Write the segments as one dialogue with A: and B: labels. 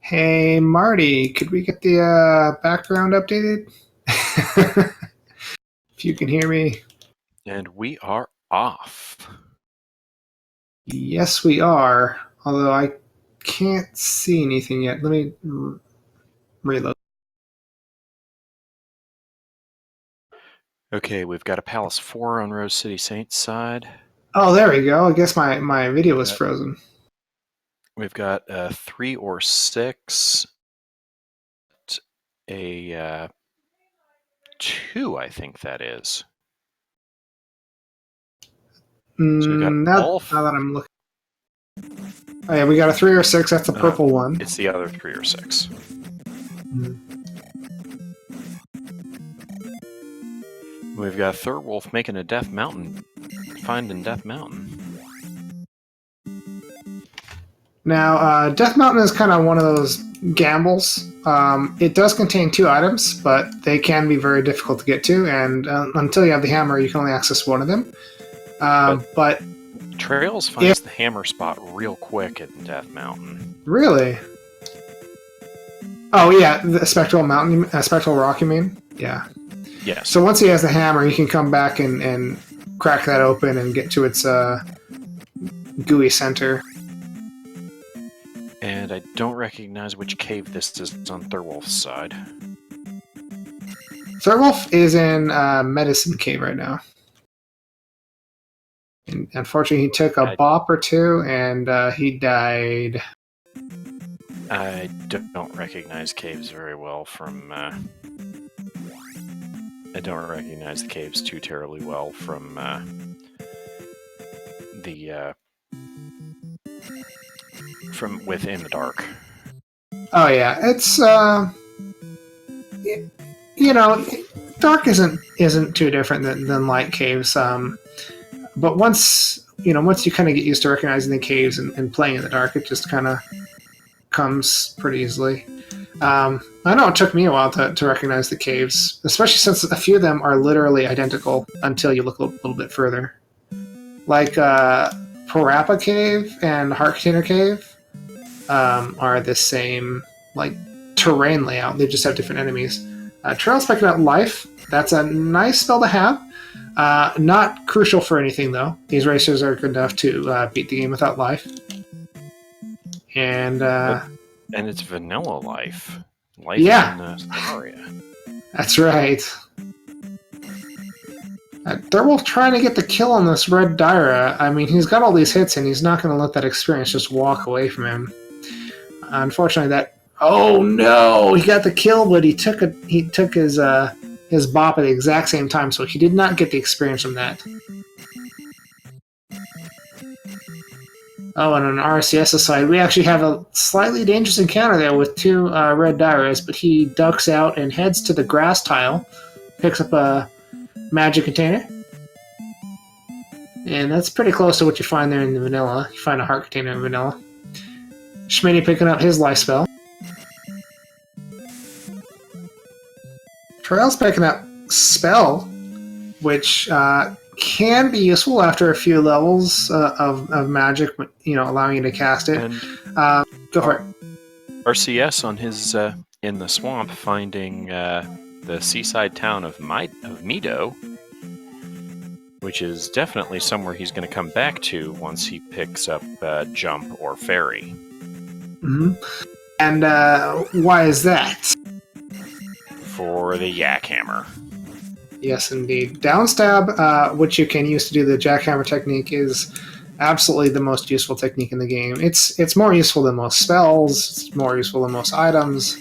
A: Hey, Marty, could we get the background updated? If you can hear me.
B: And we are off.
A: Yes, we are. Although I can't see anything yet. Let me reload.
B: Okay, we've got a Palace 4 on Rose City Saints side.
A: Oh, there we go. I guess my video was frozen.
B: We've got a 3 or 6. A 2, I think that is. So we've got
A: Now that I'm looking. Oh, yeah, we got a 3 or 6. That's the purple one.
B: It's the other 3 or 6. We've got Third Wolf making a Death Mountain. Finding Death Mountain.
A: Now, Death Mountain is kind of one of those gambles. It does contain 2 items, but they can be very difficult to get to, and until you have the hammer, you can only access one of them. But
B: Trails finds the hammer spot real quick at Death Mountain.
A: Really? Oh yeah, the Spectral Mountain, Spectral Rock, you mean? Yeah.
B: Yeah.
A: So once he has the hammer, you can come back and crack that open and get to its gooey center.
B: And I don't recognize which cave this is on Thurwolf's side.
A: Thurwolf is in Medicine Cave right now. And unfortunately, he took a bop or two, and he died.
B: I don't recognize caves very well from... I don't recognize the caves too terribly well from from within the dark.
A: Oh yeah, it's dark isn't too different than light caves. But once you kind of get used to recognizing the caves and playing in the dark, it just kind of comes pretty easily. I know it took me a while to recognize the caves, especially since a few of them are literally identical until you look a little bit further. Like Parappa Cave and Heart Container Cave are the same terrain layout. They just have different enemies. Trail's picking up life. That's a nice spell to have. Not crucial for anything, though. These racers are good enough to beat the game without life. And
B: it's vanilla life. Life
A: yeah.
B: in Samaria.
A: That's right. Thurwolf trying to get the kill on this Red Dyra. I mean, he's got all these hits, and he's not going to let that experience just walk away from him. Unfortunately, oh no, he got the kill, but he took his bop at the exact same time, so he did not get the experience from that. Oh, and on RCS's side, we actually have a slightly dangerous encounter there with 2 Red Dyras, but he ducks out and heads to the grass tile, picks up a magic container. And that's pretty close to what you find there in the vanilla. You find a heart container in vanilla. Schmitty picking up his life spell. Trail's picking up Spell, which can be useful after a few levels of magic, allowing you to cast it. Go for it.
B: RCS on his in the swamp, finding the seaside town of Mido, which is definitely somewhere he's going to come back to once he picks up Jump or Ferry.
A: Mm-hmm. And why is that?
B: For the Jackhammer.
A: Yes, indeed. Downstab, which you can use to do the Jackhammer technique, is absolutely the most useful technique in the game. It's more useful than most spells. It's more useful than most items.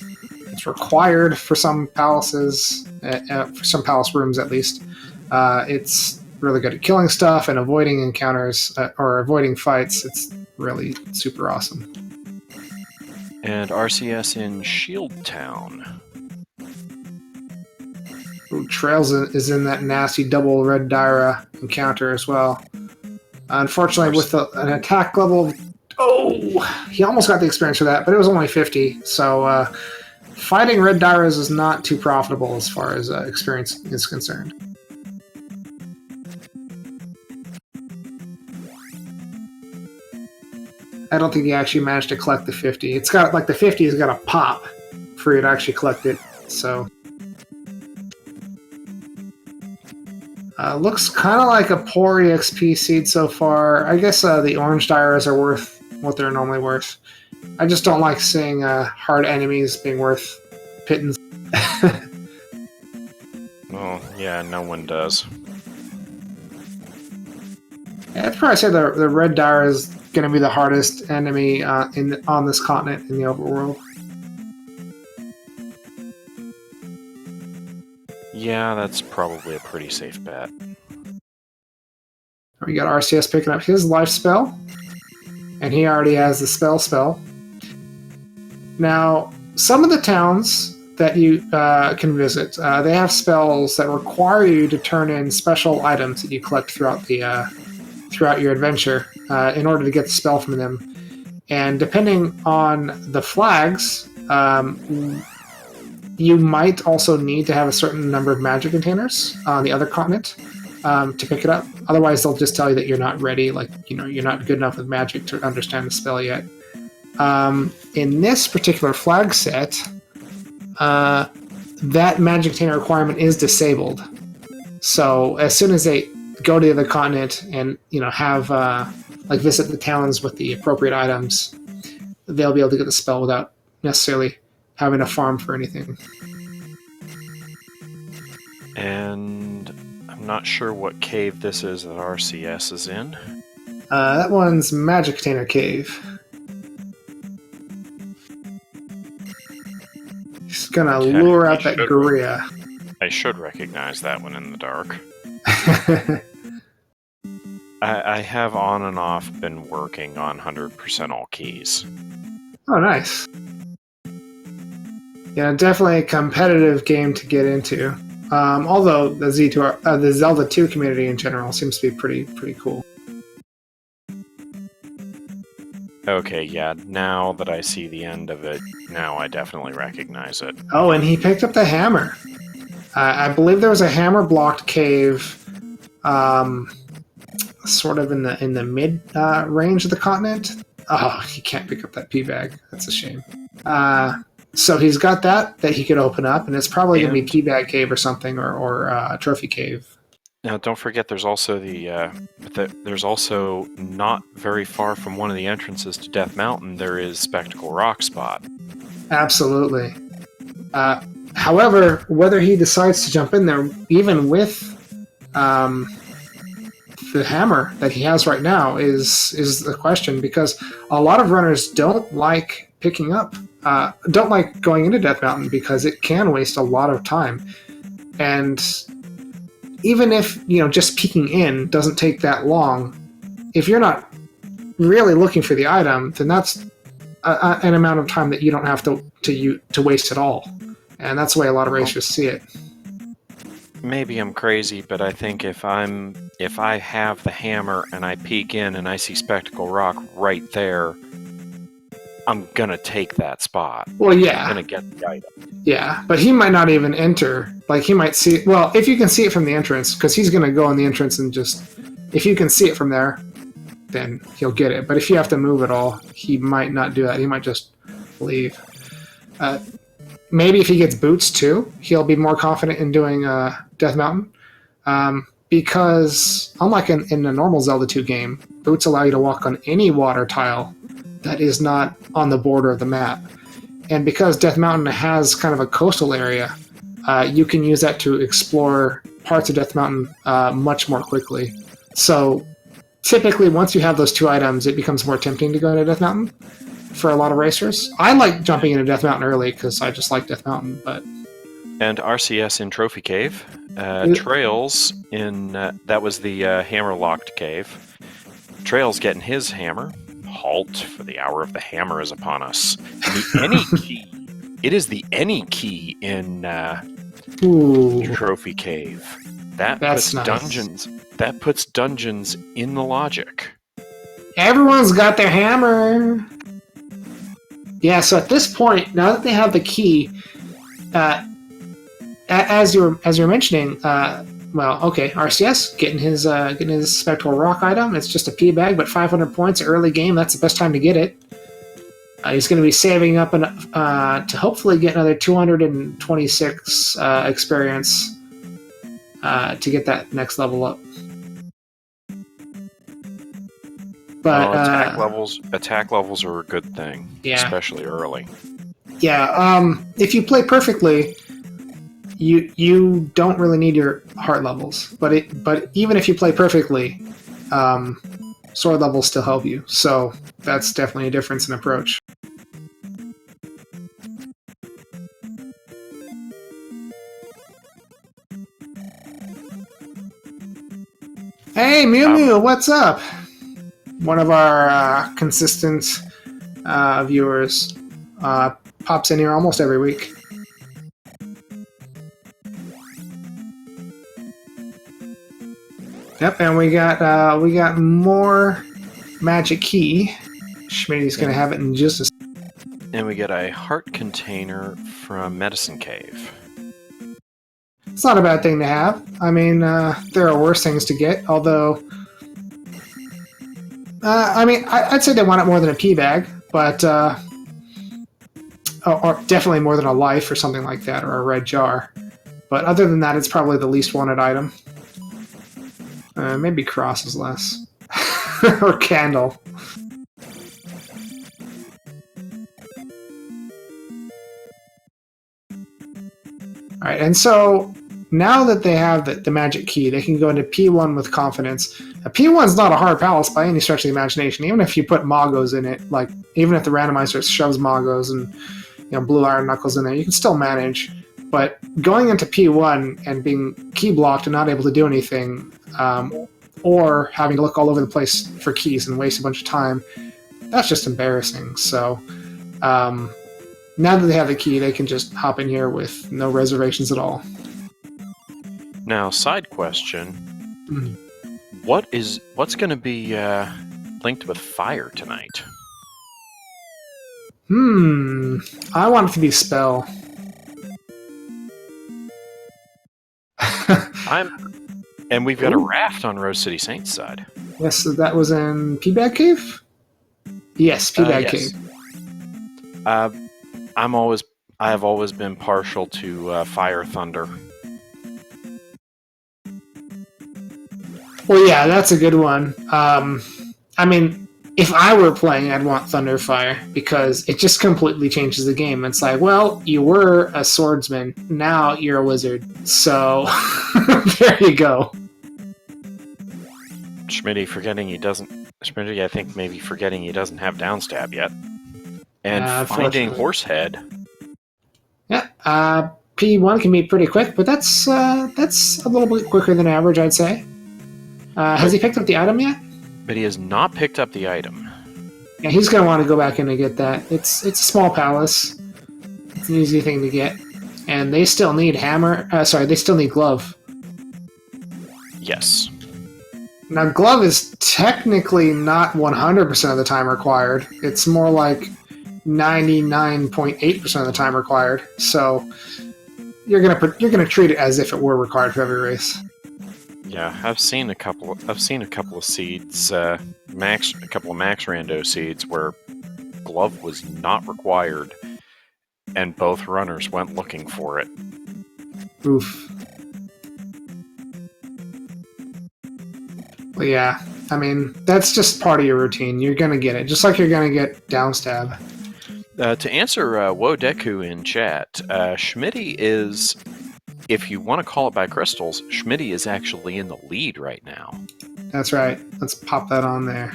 A: It's required for some palaces, for some palace rooms at least. It's really good at killing stuff and avoiding encounters or avoiding fights. It's really super awesome.
B: And RCS in Shield Town.
A: Ooh, Trails is in that nasty double Red Dyra encounter as well. Unfortunately, with an attack level... Oh! He almost got the experience for that, but it was only 50. So fighting Red Dyras is not too profitable as far as experience is concerned. I don't think you actually managed to collect the 50. It's got, like, the 50 has got a pop for you to actually collect it, so... looks kind of like a poor EXP seed so far. I guess the orange diaries are worth what they're normally worth. I just don't like seeing hard enemies being worth pittance.
B: Well, yeah, no one does.
A: Yeah, I'd probably say the red diary is going to be the hardest enemy on this continent in the overworld.
B: Yeah, that's probably a pretty safe bet.
A: We got RCS picking up his life spell, and he already has the spell. Now, some of the towns that you can visit, they have spells that require you to turn in special items that you collect throughout your adventure in order to get the spell from them. And depending on the flags, you might also need to have a certain number of magic containers on the other continent to pick it up. Otherwise, they'll just tell you that you're not ready, like, you're not good enough with magic to understand the spell yet. In this particular flag set, that magic container requirement is disabled. So as soon as they go to the other continent and have visit the towns with the appropriate items, they'll be able to get the spell without necessarily having to farm for anything.
B: And I'm not sure what cave this is that RCS is in.
A: That one's Magic Container Cave. He's gonna lure out that Gorilla.
B: I should recognize that one in the dark. I have on and off been working on 100% all keys.
A: Oh, nice. Yeah, definitely a competitive game to get into. Although the the Zelda 2 community in general seems to be pretty cool.
B: Okay, yeah, now that I see the end of it, now I definitely recognize it.
A: Oh, and he picked up the hammer. I believe there was a hammer-blocked cave, sort of in the mid range of the continent. Oh, he can't pick up that pea bag. That's a shame. So he's got that he could open up, and it's probably going to be Teabag Cave or something, or Trophy Cave.
B: Now, don't forget, there's also there's also not very far from one of the entrances to Death Mountain. There is Spectacle Rock Spot.
A: Absolutely. However, whether he decides to jump in there, even with the hammer that he has right now, is the question, because a lot of runners don't like picking up. Don't like going into Death Mountain because it can waste a lot of time. And even if, just peeking in doesn't take that long, if you're not really looking for the item, then that's an amount of time that you don't have to waste at all. And that's the way a lot of racers see it.
B: Maybe I'm crazy, but I think if I have the hammer and I peek in and I see Spectacle Rock right there, I'm gonna take that spot.
A: Well, yeah.
B: I'm gonna get the item.
A: Yeah, but he might not even enter. Like, he might see... Well, if you can see it from the entrance, because he's gonna go in the entrance and just... If you can see it from there, then he'll get it. But if you have to move at all, he might not do that. He might just leave. Maybe if he gets boots, too, he'll be more confident in doing Death Mountain. Because, unlike in the normal Zelda 2 game, boots allow you to walk on any water tile that is not on the border of the map. And because Death Mountain has kind of a coastal area, you can use that to explore parts of Death Mountain much more quickly. So typically, once you have those two items, it becomes more tempting to go into Death Mountain for a lot of racers. I like jumping into Death Mountain early because I just like Death Mountain, but...
B: And RCS in Trophy Cave. Trails in... that was the hammer-locked cave. Trails getting his hammer. Halt, for the hour of the hammer is upon us. The any key. It is the any key in Trophy Cave. That's nice. That puts dungeons in the logic.
A: Everyone's got their hammer. Yeah, so at this point, now that they have the key, as you're mentioning, well, okay, RCS getting his spectral rock item. It's just a P bag, but 500 points early game. That's the best time to get it. He's going to be saving up to hopefully get another 226 experience to get that next level up. But
B: attack levels are a good thing, especially early.
A: Yeah, if you play perfectly, you don't really need your heart levels. But even if you play perfectly, sword levels still help you. So that's definitely a difference in approach. Hey, Mew Mew, what's up? One of our consistent viewers pops in here almost every week. Yep, and we got more magic key. Schmitty's gonna have it in just a second.
B: And we get a heart container from Medicine Cave.
A: It's not a bad thing to have. I mean, there are worse things to get, although... I'd say they want it more than a pea bag, but... or definitely more than a life or something like that, or a red jar. But other than that, it's probably the least wanted item. Maybe cross is less. Or candle. Alright, and so now that they have the magic key, they can go into P1 with confidence. A P1's not a hard palace by any stretch of the imagination, even if you put Moggos in it, like even if the randomizer shoves Moggos and blue iron knuckles in there, you can still manage. But going into P1 and being key blocked and not able to do anything, or having to look all over the place for keys and waste a bunch of time, that's just embarrassing. So now that they have the key, they can just hop in here with no reservations at all.
B: Now, side question. What's going to be linked with fire tonight?
A: I want it to be spell.
B: And we've got a raft on Rose City Saints side.
A: Yes, so that was in P-Bag Cave? Yes, P-Bag Cave.
B: I have always been partial to Fire Thunder.
A: Well, yeah, that's a good one. I mean, if I were playing, I'd want Thunder Fire, because it just completely changes the game. It's like, well, you were a swordsman, now you're a wizard. So, there you go.
B: Schmitty, I think maybe forgetting he doesn't have downstab yet. And finding Horsehead.
A: Yeah, P1 can be pretty quick, but that's a little bit quicker than average, I'd say. Has he picked up the item yet?
B: But he has not picked up the item.
A: Yeah, he's going to want to go back in and get that. It's a small palace. It's an easy thing to get. And they still need they still need glove.
B: Yes.
A: Now, glove is technically not 100% of the time required. It's more like 99.8% of the time required. So you're gonna treat it as if it were required for every race.
B: Yeah, I've seen a couple of seeds, a couple of max rando seeds where glove was not required, and both runners went looking for it.
A: Oof. Well, yeah, I mean, that's just part of your routine. You're gonna get it, just like you're gonna get downstab.
B: To answer Wodeku in chat, Schmitty is, if you want to call it by crystals, Schmitty is actually in the lead right now.
A: That's right. Let's pop that on there.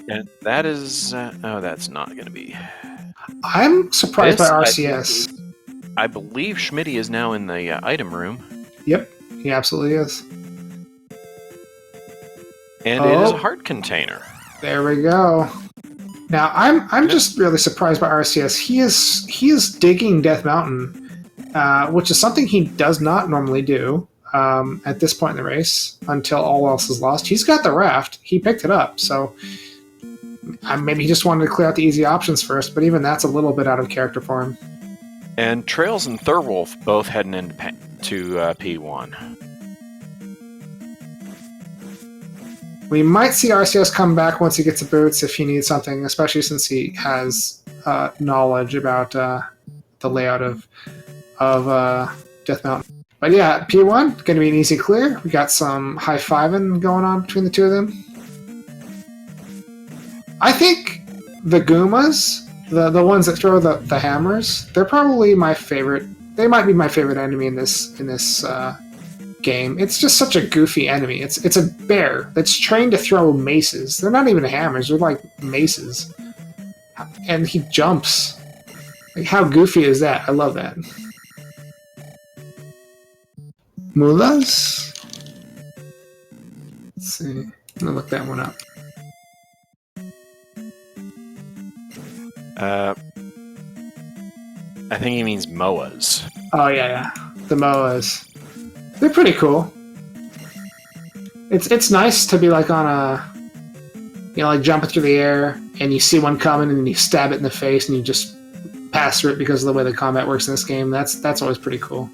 B: And that is... oh, that's not going to be...
A: I'm surprised by RCS.
B: I believe Schmitty is now in the item room.
A: Yep, he absolutely is.
B: And it is a heart container.
A: There we go. Now, I'm just really surprised by RCS. He is digging Death Mountain, which is something he does not normally do at this point in the race until all else is lost. He's got the raft. He picked it up, so maybe he just wanted to clear out the easy options first, but even that's a little bit out of character for him.
B: And Trails and Thurwolf both heading into P1.
A: We might see RCS come back once he gets the boots if he needs something, especially since he has knowledge about the layout of Death Mountain. But yeah, P1 going to be an easy clear. We got some high-fiving going on between the two of them. I think the Goomas, the ones that throw the hammers, they're probably my favorite. They might be my favorite enemy in this game. It's just such a goofy enemy. It's a bear that's trained to throw maces. They're not even hammers. They're like maces. And he jumps. Like, how goofy is that? I love that. Mulas? Let's see. I'm gonna look that one up.
B: I think he means moas.
A: Oh yeah. The moas. They're pretty cool. It's nice to be like on a, like jumping through the air and you see one coming and then you stab it in the face and you just pass through it because of the way the combat works in this game. That's always pretty cool.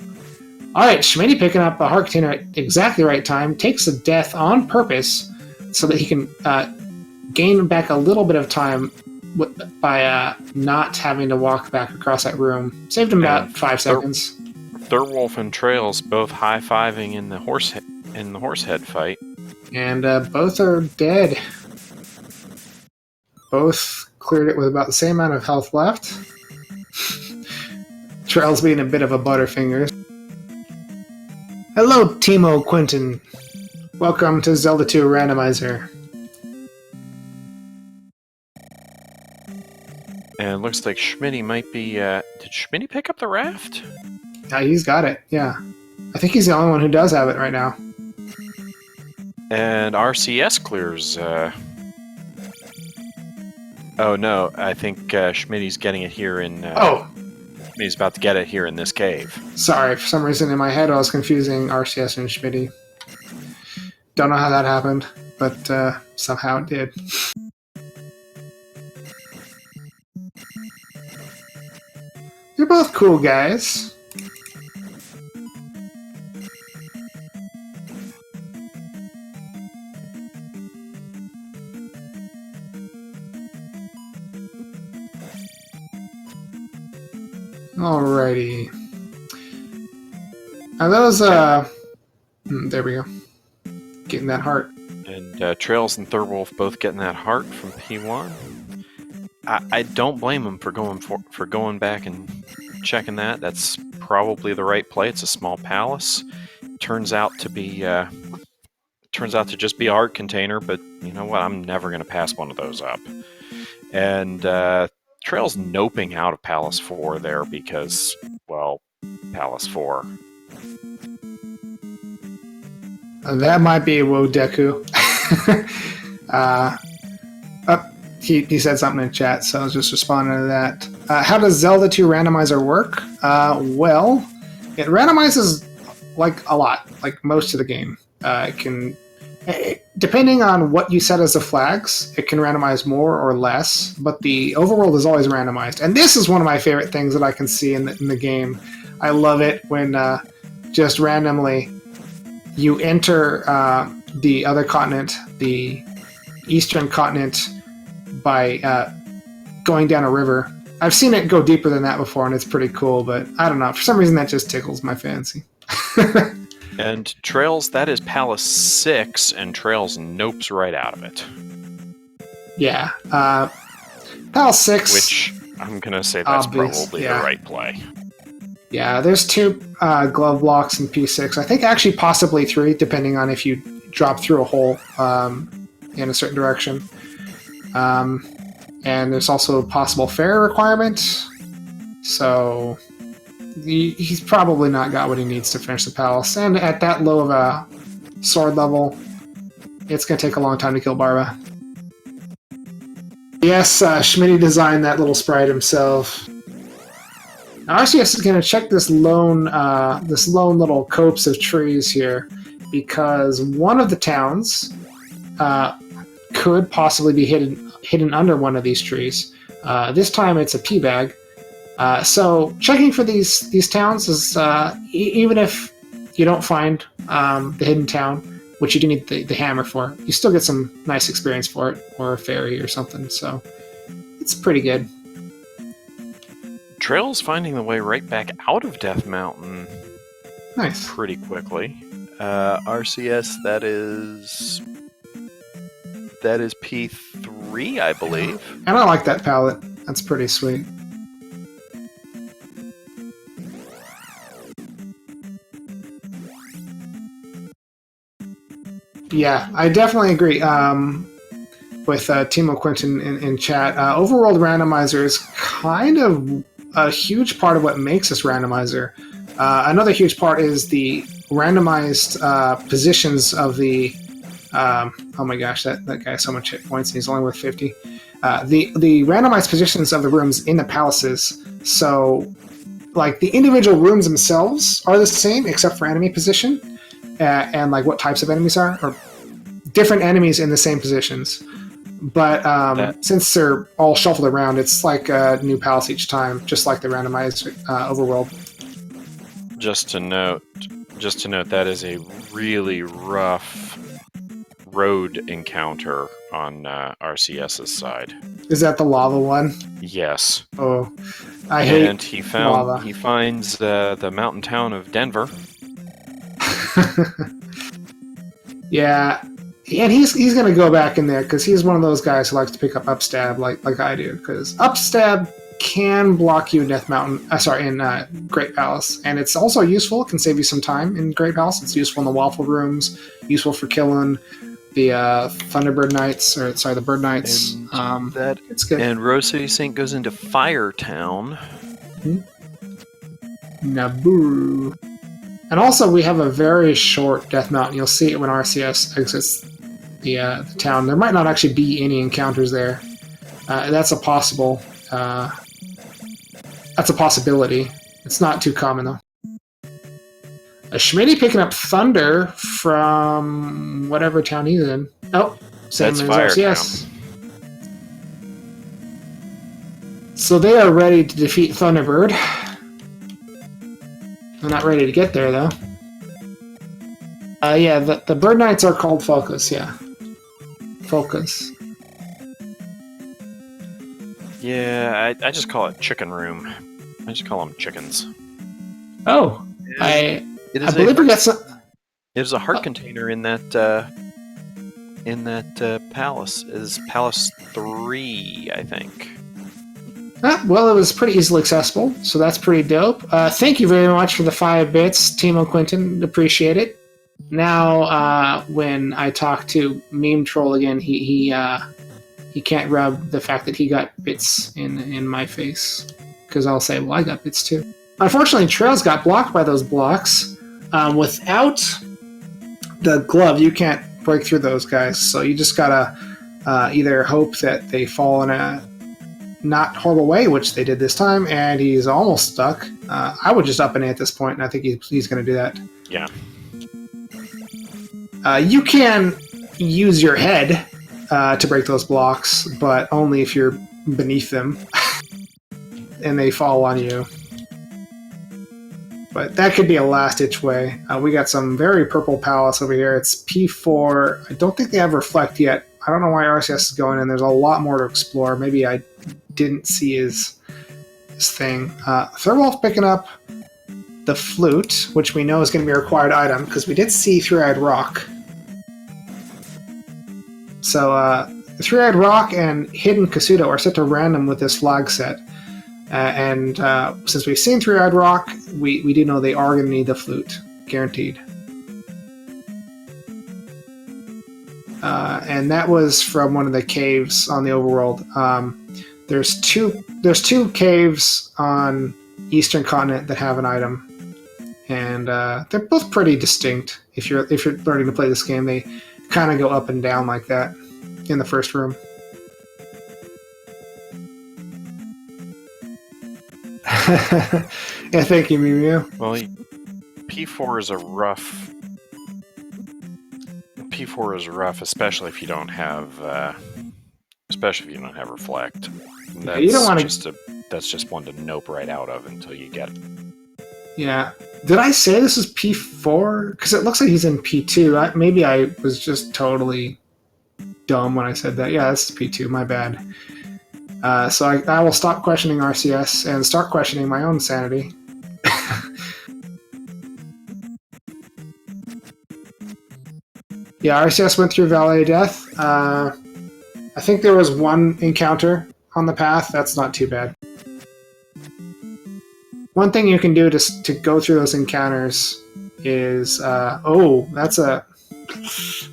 A: All right, Schmitty picking up a heart container at exactly the right time, takes a death on purpose so that he can gain back a little bit of time by not having to walk back across that room. Saved him about 5 seconds.
B: Thurwolf and Trails both high-fiving in the horse head fight. And
A: both are dead. Both cleared it with about the same amount of health left. Trails being a bit of a butterfinger. Hello, Timo Quinton. Welcome to Zelda 2 Randomizer.
B: And it looks like Schmitty might be... did Schmitty pick up the raft?
A: He's got it, yeah. I think he's the only one who does have it right now.
B: And RCS clears... Oh no, I think Schmitty's getting it here in... Schmitty's about to get it here in this cave.
A: Sorry, for some reason in my head I was confusing RCS and Schmitty. Don't know how that happened, but somehow it did. They're both cool guys. Alrighty. Are those, there we go. Getting that heart.
B: And Trails and Thurwolf both getting that heart from P1. I don't blame him for going back and checking that. That's probably the right play. It's a small palace. Turns out to just be a heart container, but you know what? I'm never going to pass one of those up. And Trail's noping out of Palace 4 there because, well, Palace 4.
A: That might be Wodeku. He said something in chat, so I was just responding to that. How does Zelda 2 Randomizer work? Well, it randomizes like a lot, like most of the game. It can, depending on what you set as the flags, it can randomize more or less, but the overworld is always randomized. And this is one of my favorite things that I can see in the game. I love it when just randomly you enter the other continent, the eastern continent, by going down a river. I've seen it go deeper than that before, and it's pretty cool, but I don't know. For some reason, that just tickles my fancy.
B: And Trails, that is Palace 6, and Trails nopes right out of it.
A: Yeah. Palace 6...
B: Which, I'm going to say that's
A: obvious,
B: probably the right play.
A: Yeah, there's 2 glove blocks in P6. I think actually possibly 3, depending on if you drop through a hole in a certain direction. And there's also a possible fair requirement. So he's probably not got what he needs to finish the palace. And at that low of a sword level, it's going to take a long time to kill Barba. Yes, Schmitty designed that little sprite himself. Now, RCS is going to check this lone little copse of trees here, because one of the towns could possibly be hidden under one of these trees. This time it's a pea bag. So checking for these towns is even if you don't find the hidden town, which you do need the hammer for. You still get some nice experience for it, or a fairy or something, so it's pretty good.
B: Trail's finding the way right back out of Death Mountain
A: Nice.
B: pretty quickly. RCS, that is P3, I believe.
A: And I like that palette. That's pretty sweet. Yeah, I definitely agree with Timo Quinton in chat. Overworld Randomizer is kind of a huge part of what makes this randomizer. Another huge part is the randomized positions of the... oh my gosh, that guy has so much hit points and he's only worth 50. The randomized positions of the rooms in the palaces. So, like, the individual rooms themselves are the same except for enemy position. And like what types of enemies are, or different enemies in the same positions. But since they're all shuffled around, it's like a new palace each time, just like the randomized overworld.
B: Just to note, that is a really rough road encounter on RCS's side.
A: Is that the lava one?
B: Yes.
A: Oh, I hate
B: And he
A: lava.
B: finds the mountain town of Denver.
A: Yeah, and he's gonna go back in there because he's one of those guys who likes to pick up upstab like I do, because upstab can block you in Death Mountain. In Great Palace, and it's also useful. It can save you some time in Great Palace. It's useful in the waffle rooms. Useful for killing the Thunderbird Knights, the Bird Knights. It's good.
B: And Rose City Saint goes into Fire Town.
A: Naboo. And also, we have a very short Death Mountain. You'll see it when RCS exits the town. There might not actually be any encounters there. That's a possible. That's a possibility. It's not too common though. A Schmitty picking up Thunder from whatever town he's in. Oh, same
B: That's
A: as
B: Fire
A: RCS. So they are ready to defeat Thunderbird. They're not ready to get there, though. Yeah, the Bird Knights are called Focus, yeah. Focus.
B: Yeah, I just call it Chicken Room. I just call them chickens.
A: Oh, I believe we got some...
B: There's a heart container in that palace. Is Palace 3, I think.
A: Well, it was pretty easily accessible, so that's pretty dope. Thank you very much for the 5 bits, Timo Quinton. Appreciate it. Now, when I talk to Meme Troll again, he can't rub the fact that he got bits in my face, because I'll say, well, I got bits too. Unfortunately, Trails got blocked by those blocks. Without the glove, you can't break through those guys, so you just gotta either hope that they fall in a not horrible way, which they did this time, and he's almost stuck. I would just up and A at this point, and I think he's going to do that.
B: Yeah.
A: You can use your head to break those blocks, but only if you're beneath them and they fall on you. But that could be a last-ditch way. We got some very purple palace over here. It's P4. I don't think they have Reflect yet. I don't know why RCS is going in. There's a lot more to explore. Maybe I didn't see his thing. Thurwolf picking up the flute, which we know is going to be a required item, because we did see Three-Eyed Rock. So, Three-Eyed Rock and Hidden Kasuto are set to random with this flag set. And since we've seen Three-Eyed Rock, we do know they are going to need the flute. Guaranteed. And that was from one of the caves on the overworld. There's two caves on Eastern Continent that have an item, and they're both pretty distinct. If you're learning to play this game, they kind of go up and down like that in the first room. Yeah, thank you, Miu.
B: Well, P4 is a rough. P4 is rough, especially if you don't have, Reflect.
A: Yeah, you don't want
B: That's just one to nope right out of until you get it.
A: Yeah, Did I say this is P4? Because it looks like he's in P2. Maybe I was just totally dumb when I said that. Yeah, this is P2. My bad. So I will stop questioning RCS and start questioning my own sanity. Yeah, RCS went through Valley of Death. I think there was one encounter on the path. That's not too bad. One thing you can do to go through those encounters is... oh, that's a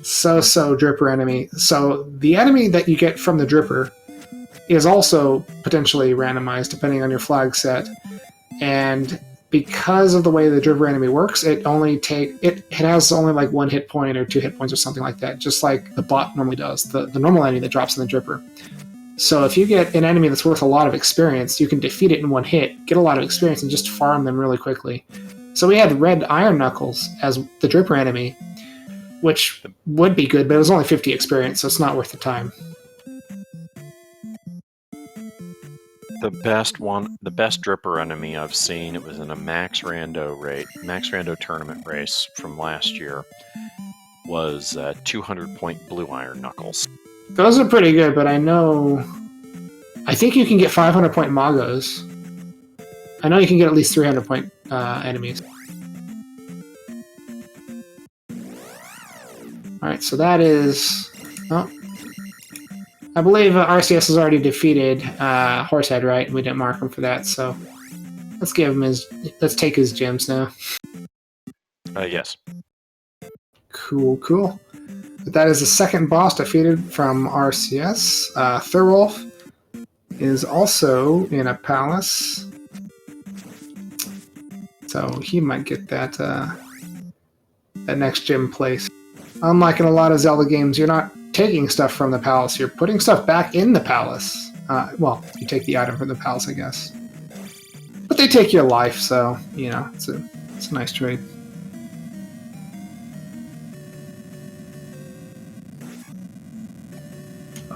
A: so-so Dripper enemy. So the enemy that you get from the Dripper is also potentially randomized depending on your flag set. And because of the way the Dripper enemy works, it has only like 1 hit point or 2 hit points or something like that, just like the bot normally does, the normal enemy that drops in the Dripper. So if you get an enemy that's worth a lot of experience, you can defeat it in 1 hit, get a lot of experience, and just farm them really quickly. So we had Red Iron Knuckles as the Dripper enemy, which would be good, but it was only 50 experience, so it's not worth the time.
B: The best Dripper enemy I've seen, it was in a Max Rando tournament race from last year, was 200-point Blue Iron Knuckles.
A: Those are pretty good, but I think you can get 500-point Magos. I know you can get at least 300-point enemies. Alright, so that is... Oh, I believe RCS has already defeated Horsehead, right? We didn't mark him for that, so let's take his gems now.
B: Yes.
A: Cool. But that is the second boss defeated from RCS. Thurwolf is also in a palace, so he might get that next gem place. Unlike in a lot of Zelda games, you're not taking stuff from the palace, you're putting stuff back in the palace. Well, you take the item from the palace, I guess. But they take your life, so, you know, it's a nice trade.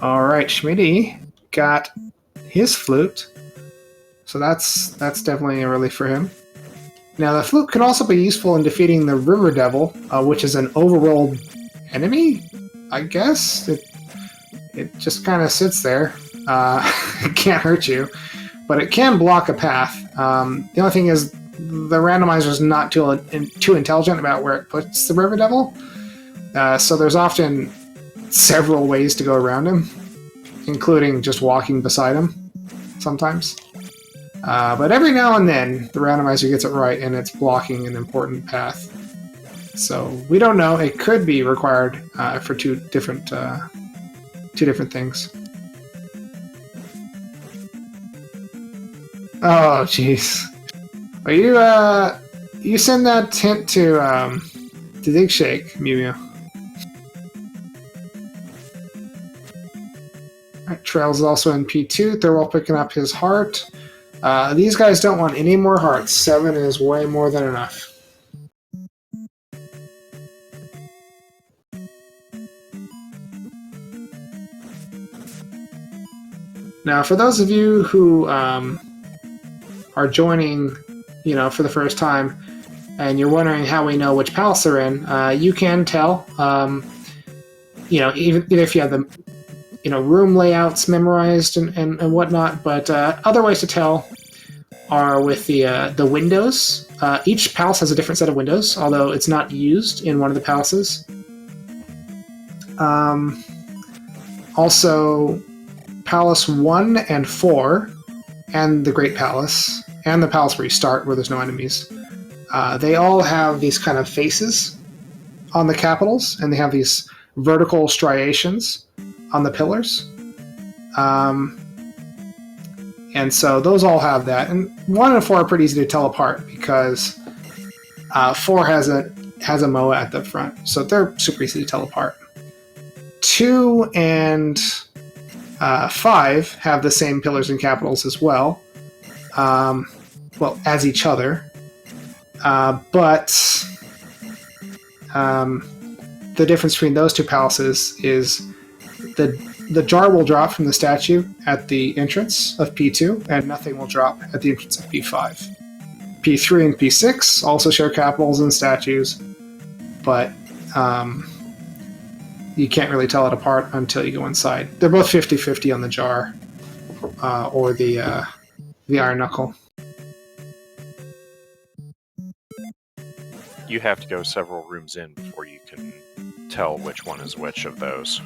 A: Alright, Schmitty got his flute, so that's definitely a relief for him. Now, the flute can also be useful in defeating the River Devil, which is an overworld enemy, I guess. It just kind of sits there. It can't hurt you, but it can block a path. The only thing is, the randomizer is not too intelligent about where it puts the River Devil, so there's often several ways to go around him, including just walking beside him sometimes. But every now and then, the randomizer gets it right, and it's blocking an important path. So we don't know. It could be required for two different things. Oh, jeez. Well, you send that hint to Dig Shake, Mew Mew. Alright, Trails is also in P2. Thurwell picking up his heart. These guys don't want any more hearts. 7 is way more than enough. Now, for those of you who are joining, for the first time, and you're wondering how we know which palace they're in, you can tell. Even if you have the room layouts memorized and whatnot, but other ways to tell are with the windows. Each palace has a different set of windows, although it's not used in one of the palaces. Also, Palace 1 and 4, and the Great Palace, and the palace where you start, where there's no enemies, they all have these kind of faces on the capitals, and they have these vertical striations on the pillars. And so those all have that. And 1 and 4 are pretty easy to tell apart because 4 has a MOA at the front, so they're super easy to tell apart. 2 and 5 have the same pillars and capitals as well, as each other. But the difference between those two palaces is the jar will drop from the statue at the entrance of P2, and nothing will drop at the entrance of P5. P3 and P6 also share capitals and statues, but you can't really tell it apart until you go inside. They're both 50-50 on the jar or the iron knuckle.
B: You have to go several rooms in before you can tell which one is which of those.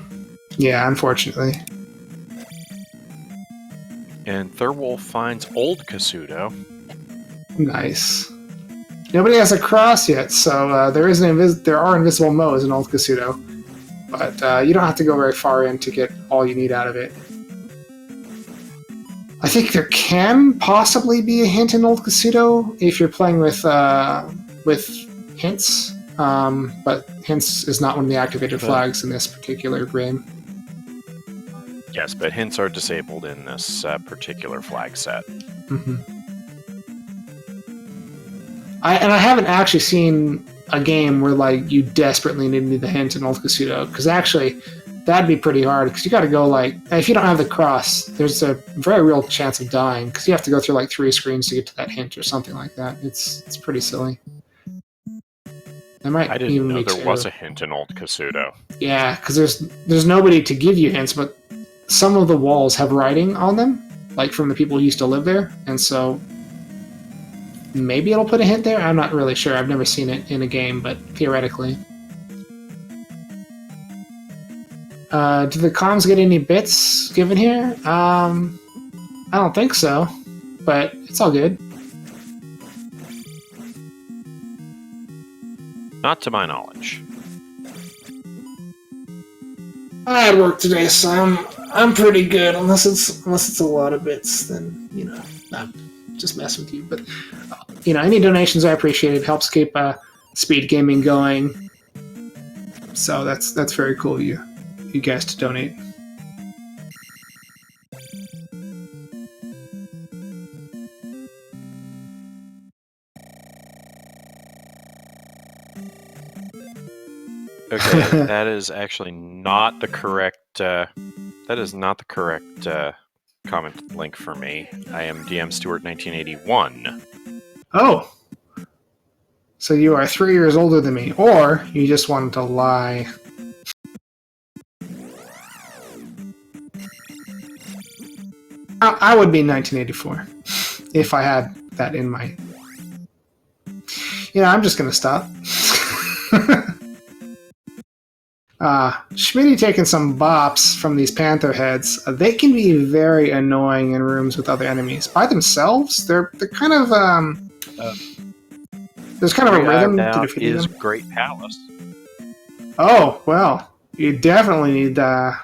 A: Yeah, unfortunately.
B: And Thurwolf finds Old Kasuto.
A: Nice. Nobody has a cross yet, so there are invisible modes in Old Kasuto, but you don't have to go very far in to get all you need out of it. I think there can possibly be a hint in Old Kasuto if you're playing with hints, but hints is not one of the activated flags in this particular game.
B: Yes, but hints are disabled in this particular flag set.
A: Mm-hmm. I haven't actually seen a game where like you desperately need the hint in Old Kasuto, because actually that'd be pretty hard, because you got to go like, if you don't have the cross, there's a very real chance of dying, because you have to go through like 3 screens to get to that hint or something like that. It's pretty silly.
B: I didn't know there was a hint in Old Kasuto.
A: Yeah, because there's nobody to give you hints, but some of the walls have writing on them, like from the people who used to live there, and so maybe it'll put a hint there. I'm not really sure. I've never seen it in a game, but theoretically. Do the comms get any bits given here? I don't think so, but it's all good.
B: Not to my knowledge.
A: I had work today, so I'm pretty good. Unless it's a lot of bits, then I'm just messing with you. But any donations I appreciate. It helps keep speed gaming going. So that's very cool. You guys to donate.
B: Okay, that is actually not the correct. That is not the correct comment link for me. I am DM Stewart 1981.
A: Oh, so you are 3 years older than me, or you just wanted to lie. I would be 1984 if I had that in my. I'm just gonna stop. Schmitty taking some bops from these panther heads. They can be very annoying in rooms with other enemies. By themselves, they're kind of there's kind of a rhythm to defeat them.
B: Great Palace.
A: Oh well, you definitely need the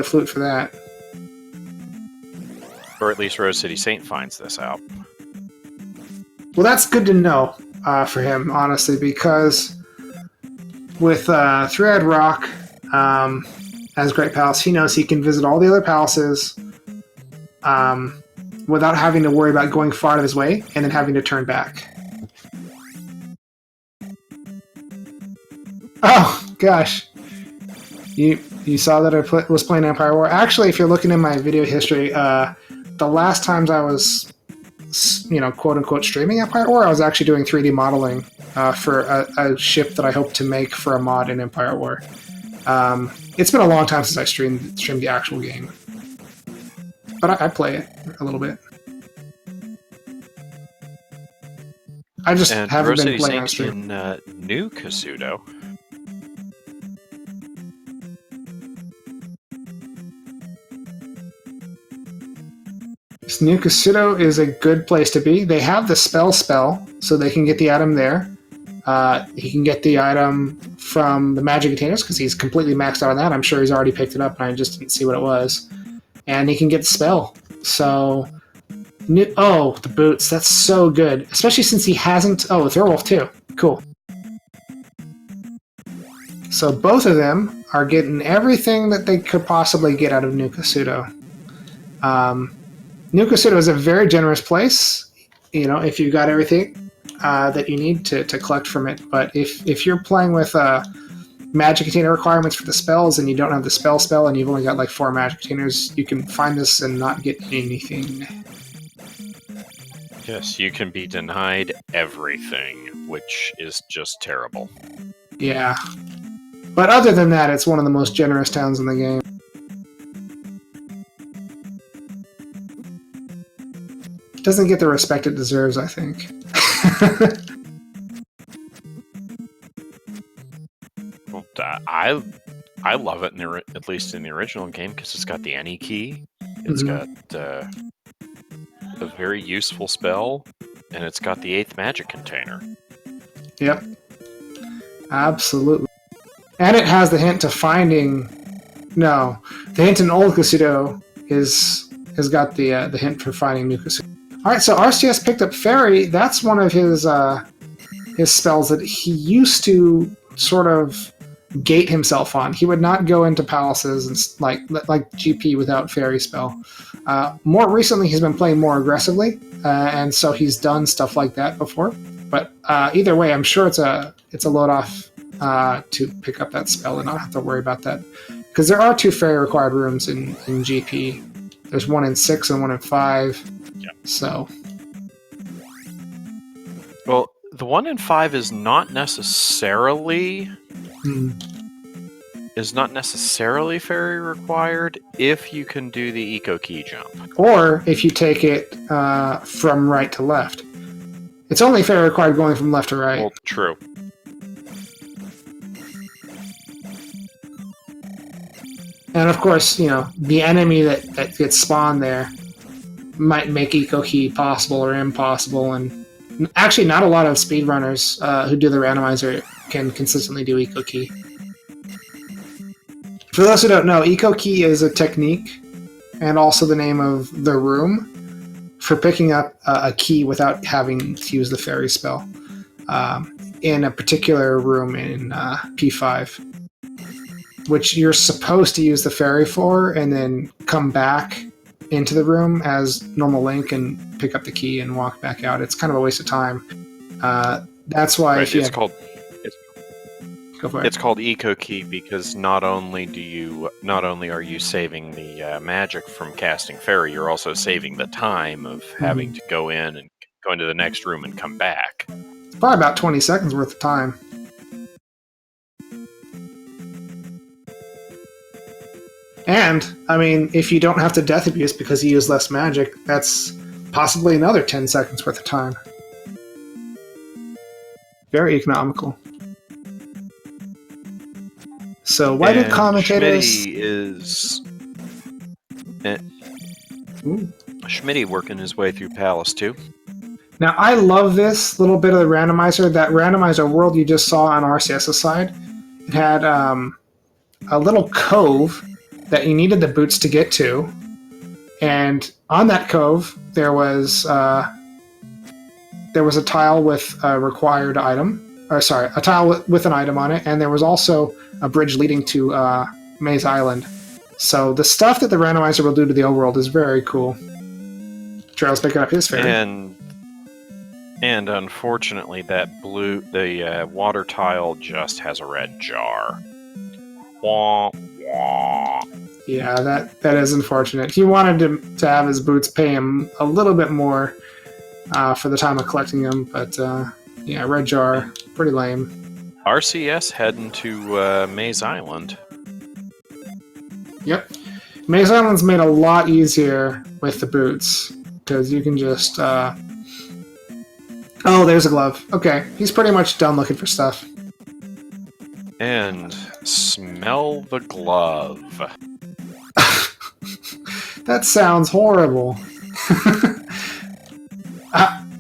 A: flute for that.
B: Or at least Rose City Saint finds this out.
A: Well, that's good to know for him, honestly, because with Three-Eyed Rock as Great Palace, he knows he can visit all the other palaces without having to worry about going far out of his way and then having to turn back. Oh, gosh. You saw that I was playing Empire War? Actually, if you're looking in my video history, the last times I was, quote-unquote streaming Empire War, I was actually doing 3D modeling for a ship that I hope to make for a mod in Empire War. It's been a long time since I streamed the actual game. But I play it a little bit. I just haven't been playing on stream.
B: In New Kasuto.
A: New Kasuto is a good place to be. They have the spell, so they can get the item there. He can get the item from the magic containers because he's completely maxed out on that. I'm sure he's already picked it up, and I just didn't see what it was. And he can get the spell. So, the boots. That's so good, especially since he hasn't. Oh, Thurwolf too. Cool. So both of them are getting everything that they could possibly get out of New Kasuto. New Kasuto is a very generous place, if you've got everything that you need to collect from it. But if you're playing with magic container requirements for the spells and you don't have the spell and you've only got like 4 magic containers, you can find this and not get anything.
B: Yes, you can be denied everything, which is just terrible.
A: Yeah. But other than that, it's one of the most generous towns in the game. It doesn't get the respect it deserves, I think.
B: Well, I love it, at least in the original game, because it's got the any key. It's got a very useful spell, and it's got the 8th magic container.
A: Yep. Absolutely. And it has the hint to finding... No. The hint in Old Casido has got the hint for finding New Casido. Alright, so RCS picked up Fairy. That's one of his spells that he used to sort of gate himself on. He would not go into palaces and like GP without Fairy spell. More recently, he's been playing more aggressively, and so he's done stuff like that before. But either way, I'm sure it's a load off to pick up that spell and not have to worry about that, because there are 2 Fairy required rooms in GP. There's one in 6 and one in 5.
B: Yeah.
A: So.
B: Well, the one in 5 is not necessarily Fairy required if you can do the Eco Key jump.
A: Or if you take it from right to left. It's only Fairy required going from left to right.
B: Well, true.
A: And of course, the enemy that gets spawned there might make Eco Key possible or impossible, and actually not a lot of speedrunners who do the randomizer can consistently do Eco Key. For those who don't know, Eco Key is a technique and also the name of the room for picking up a key without having to use the Fairy spell in a particular room in P5, which you're supposed to use the Fairy for and then come back into the room as normal Link and pick up the key and walk back out. It's kind of a waste of time. That's why
B: right,
A: Go for it.
B: It's called Eco Key because not only are you saving the magic from casting Fairy, you're also saving the time of having to go in and go into the next room and come back.
A: It's probably about 20 seconds worth of time. And, I mean, if you don't have to death abuse because you use less magic, that's possibly another 10 seconds worth of time. Very economical. So why did commentators...
B: Schmitty working his way through Palace too.
A: Now, I love this little bit of the randomizer. That randomizer world you just saw on RCS's side, it had a little cove that you needed the boots to get to, and on that cove there was a tile with a required item, or sorry, a tile with an item on it, and there was also a bridge leading to Maze Island. So the stuff that the randomizer will do to the overworld is very cool. Charles picking up his Fairy.
B: And unfortunately, the water tile just has a red jar. Wah, wah.
A: Yeah, that is unfortunate. He wanted to have his boots pay him a little bit more for the time of collecting them, but yeah, red jar, pretty lame.
B: RCS heading to Maze Island.
A: Yep. Maze Island's made a lot easier with the boots, because you can just... Oh, there's a glove. Okay, he's pretty much done looking for stuff.
B: And smell the glove.
A: That sounds horrible.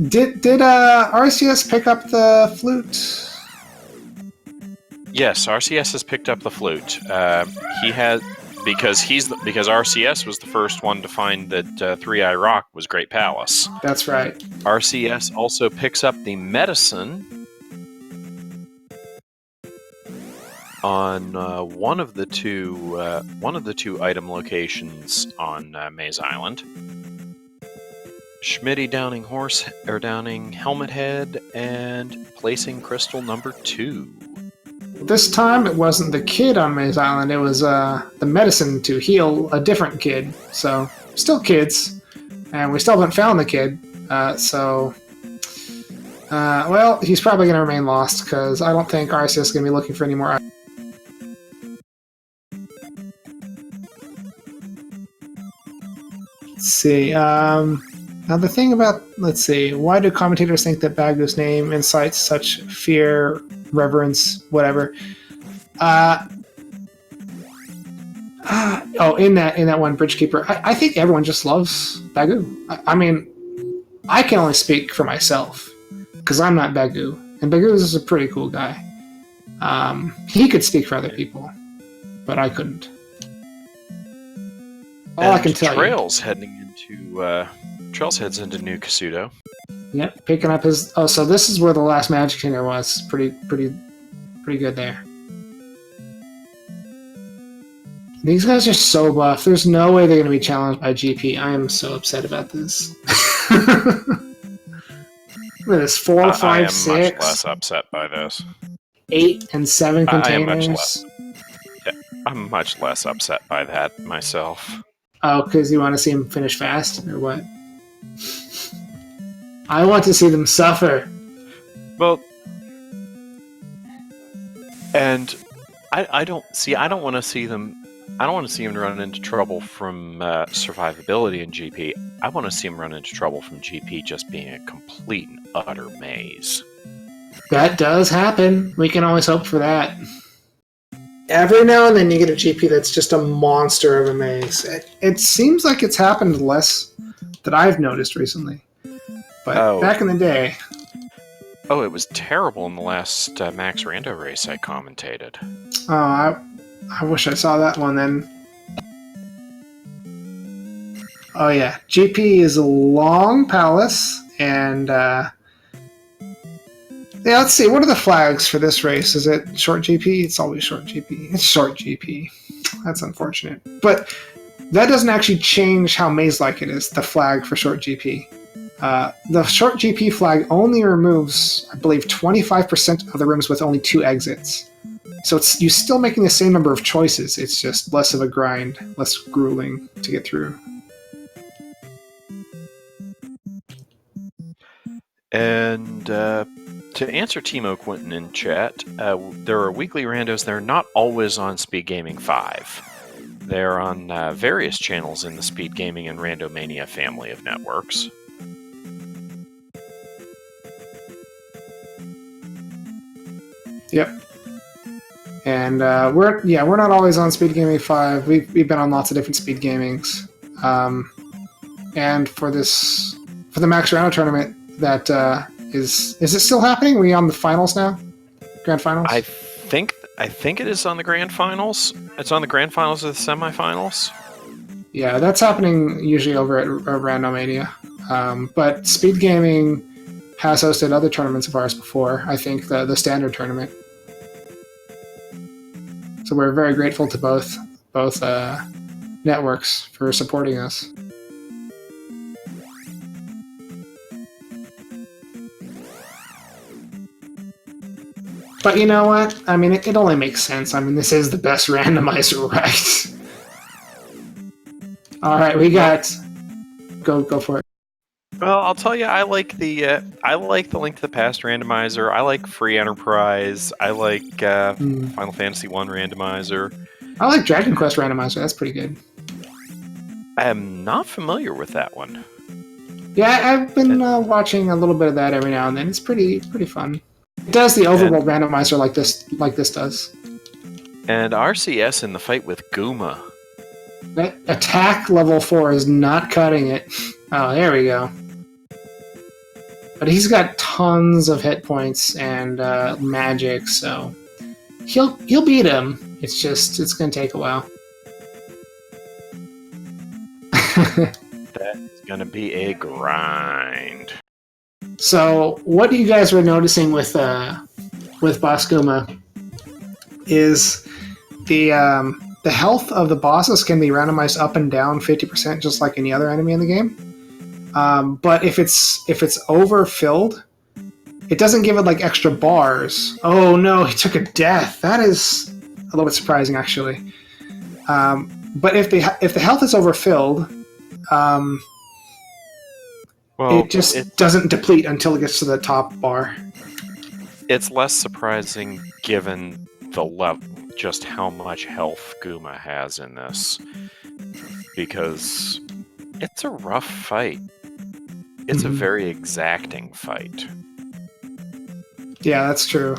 A: Did RCS pick up the flute?
B: Yes, RCS has picked up the flute. He has because RCS was the first one to find that Three Eye Rock was Great Palace.
A: That's right.
B: RCS also picks up the medicine on one of the two item locations on Maze Island. Schmitty downing helmet head and placing crystal number 2.
A: This time it wasn't the kid on Maze Island, it was the medicine to heal a different kid. So, still kids, and we still haven't found the kid. Well, he's probably going to remain lost because I don't think Arceus is going to be looking for any more. Let's see. Now the thing about, let's see, why do commentators think that Bagu's name incites such fear, reverence, whatever? In that one Bridgekeeper, I think everyone just loves Bagu. I mean, I can only speak for myself because I'm not Bagu, and Bagu is a pretty cool guy. He could speak for other people, but I couldn't. All I can tell
B: Trails heads into New Kasuto.
A: Yep, picking up his. Oh, so this is where the last Magic Trainer was. Pretty good there. These guys are so buff. There's no way they're going to be challenged by GP. I am so upset about this. Look at this: 4, 5, 6.
B: I am much less upset by this.
A: 8 and 7 containers.
B: I'm much less upset by that myself.
A: Oh, because you want to see them finish fast, or what? I want to see them suffer.
B: Well, and I don't want to see them. I don't want to see him run into trouble from survivability in GP. I want to see him run into trouble from GP just being a complete and utter maze.
A: That does happen. We can always hope for that. Every now and then you get a GP that's just a monster of a maze. It seems like it's happened less that I've noticed recently. But back in the day...
B: Oh, it was terrible in the last Max Rando race I commentated.
A: Oh, I wish I saw that one then. Oh yeah, GP is a long palace, and yeah, let's see, what are the flags for this race? Is it short GP? It's always short GP. It's short GP. That's unfortunate. But that doesn't actually change how maze-like it is, the flag for short GP. The short GP flag only removes, I believe, 25% of the rooms with only 2 exits. So you're still making the same number of choices. It's just less of a grind, less grueling to get through.
B: And to answer Timo Quinton in chat, there are weekly randos. They're not always on Speed Gaming 5. They're on various channels in the Speed Gaming and Randomania family of networks.
A: Yep. And we're not always on Speed Gaming 5. We've been on lots of different Speed Gamings. And for the Max Rando tournament, that is it still happening? Are we on the finals now? Grand finals?
B: I think it is on the grand finals. It's on the grand finals of the semifinals.
A: Yeah, that's happening usually over at Randomania. But Speed Gaming has hosted other tournaments of ours before. I think the standard tournament. So we're very grateful to both networks for supporting us. But you know what? I mean, it only makes sense. I mean, this is the best randomizer, right? All right, we got. Go for it.
B: Well, I'll tell you, I like the Link to the Past randomizer. I like Free Enterprise. I like Final Fantasy 1 randomizer.
A: I like Dragon Quest randomizer. That's pretty good.
B: I am not familiar with that one.
A: Yeah, I've been watching a little bit of that every now and then. It's pretty fun. It does the overworld randomizer like this does.
B: And RCS in the fight with Guma.
A: That attack level 4 is not cutting it. Oh, there we go. But he's got tons of hit points and magic, so he'll beat him. It's going to take a while.
B: That's going to be a grind.
A: So, what you guys were noticing with Boss Guma is the health of the bosses can be randomized up and down 50%, just like any other enemy in the game. But if it's overfilled, it doesn't give it like extra bars. Oh no, he took a death. That is a little bit surprising, actually. But if the health is overfilled,
B: Well,
A: It just doesn't deplete until it gets to the top bar.
B: it's less surprising given the level, just how much health Guma has in this, because it's a rough fight. It's a very exacting fight.
A: Yeah, that's true.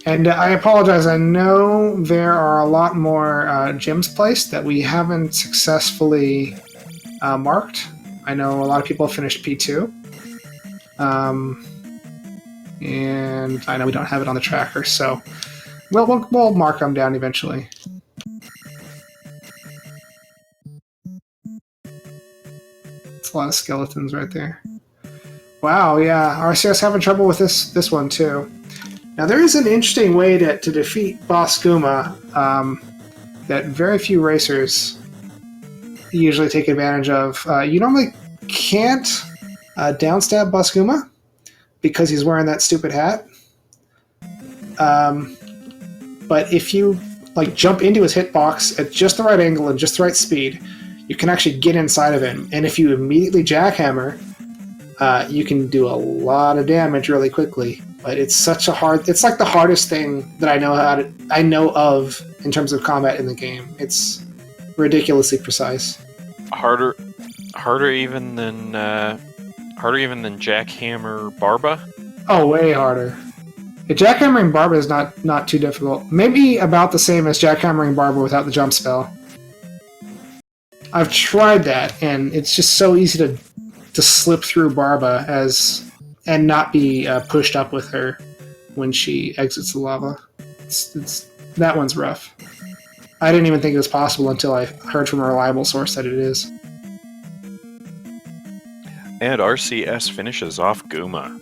A: And I apologize, I know there are a lot more gyms placed that we haven't successfully marked. I know a lot of people have finished P2. And I know we don't have it on the tracker, so we'll mark them down eventually. It's a lot of skeletons right there. Wow, yeah, RCS having trouble with this one too. Now there is an interesting way to defeat Boss Guma that very few racers usually take advantage of. You normally can't downstab Boss Guma because he's wearing that stupid hat. But if you like jump into his hitbox at just the right angle and just the right speed, you can actually get inside of him. And if you immediately jackhammer, you can do a lot of damage really quickly. But it's such a hard. It's like the hardest thing that I know of in terms of combat in the game. It's ridiculously precise.
B: Harder even than Jackhammer Barba.
A: Oh, way harder. Jackhammering Barba is not too difficult. Maybe about the same as jackhammering Barba without the jump spell. I've tried that, and it's just so easy to slip through Barba and not be pushed up with her when she exits the lava. That one's rough. I didn't even think it was possible until I heard from a reliable source that it is.
B: And RCS finishes off Guma.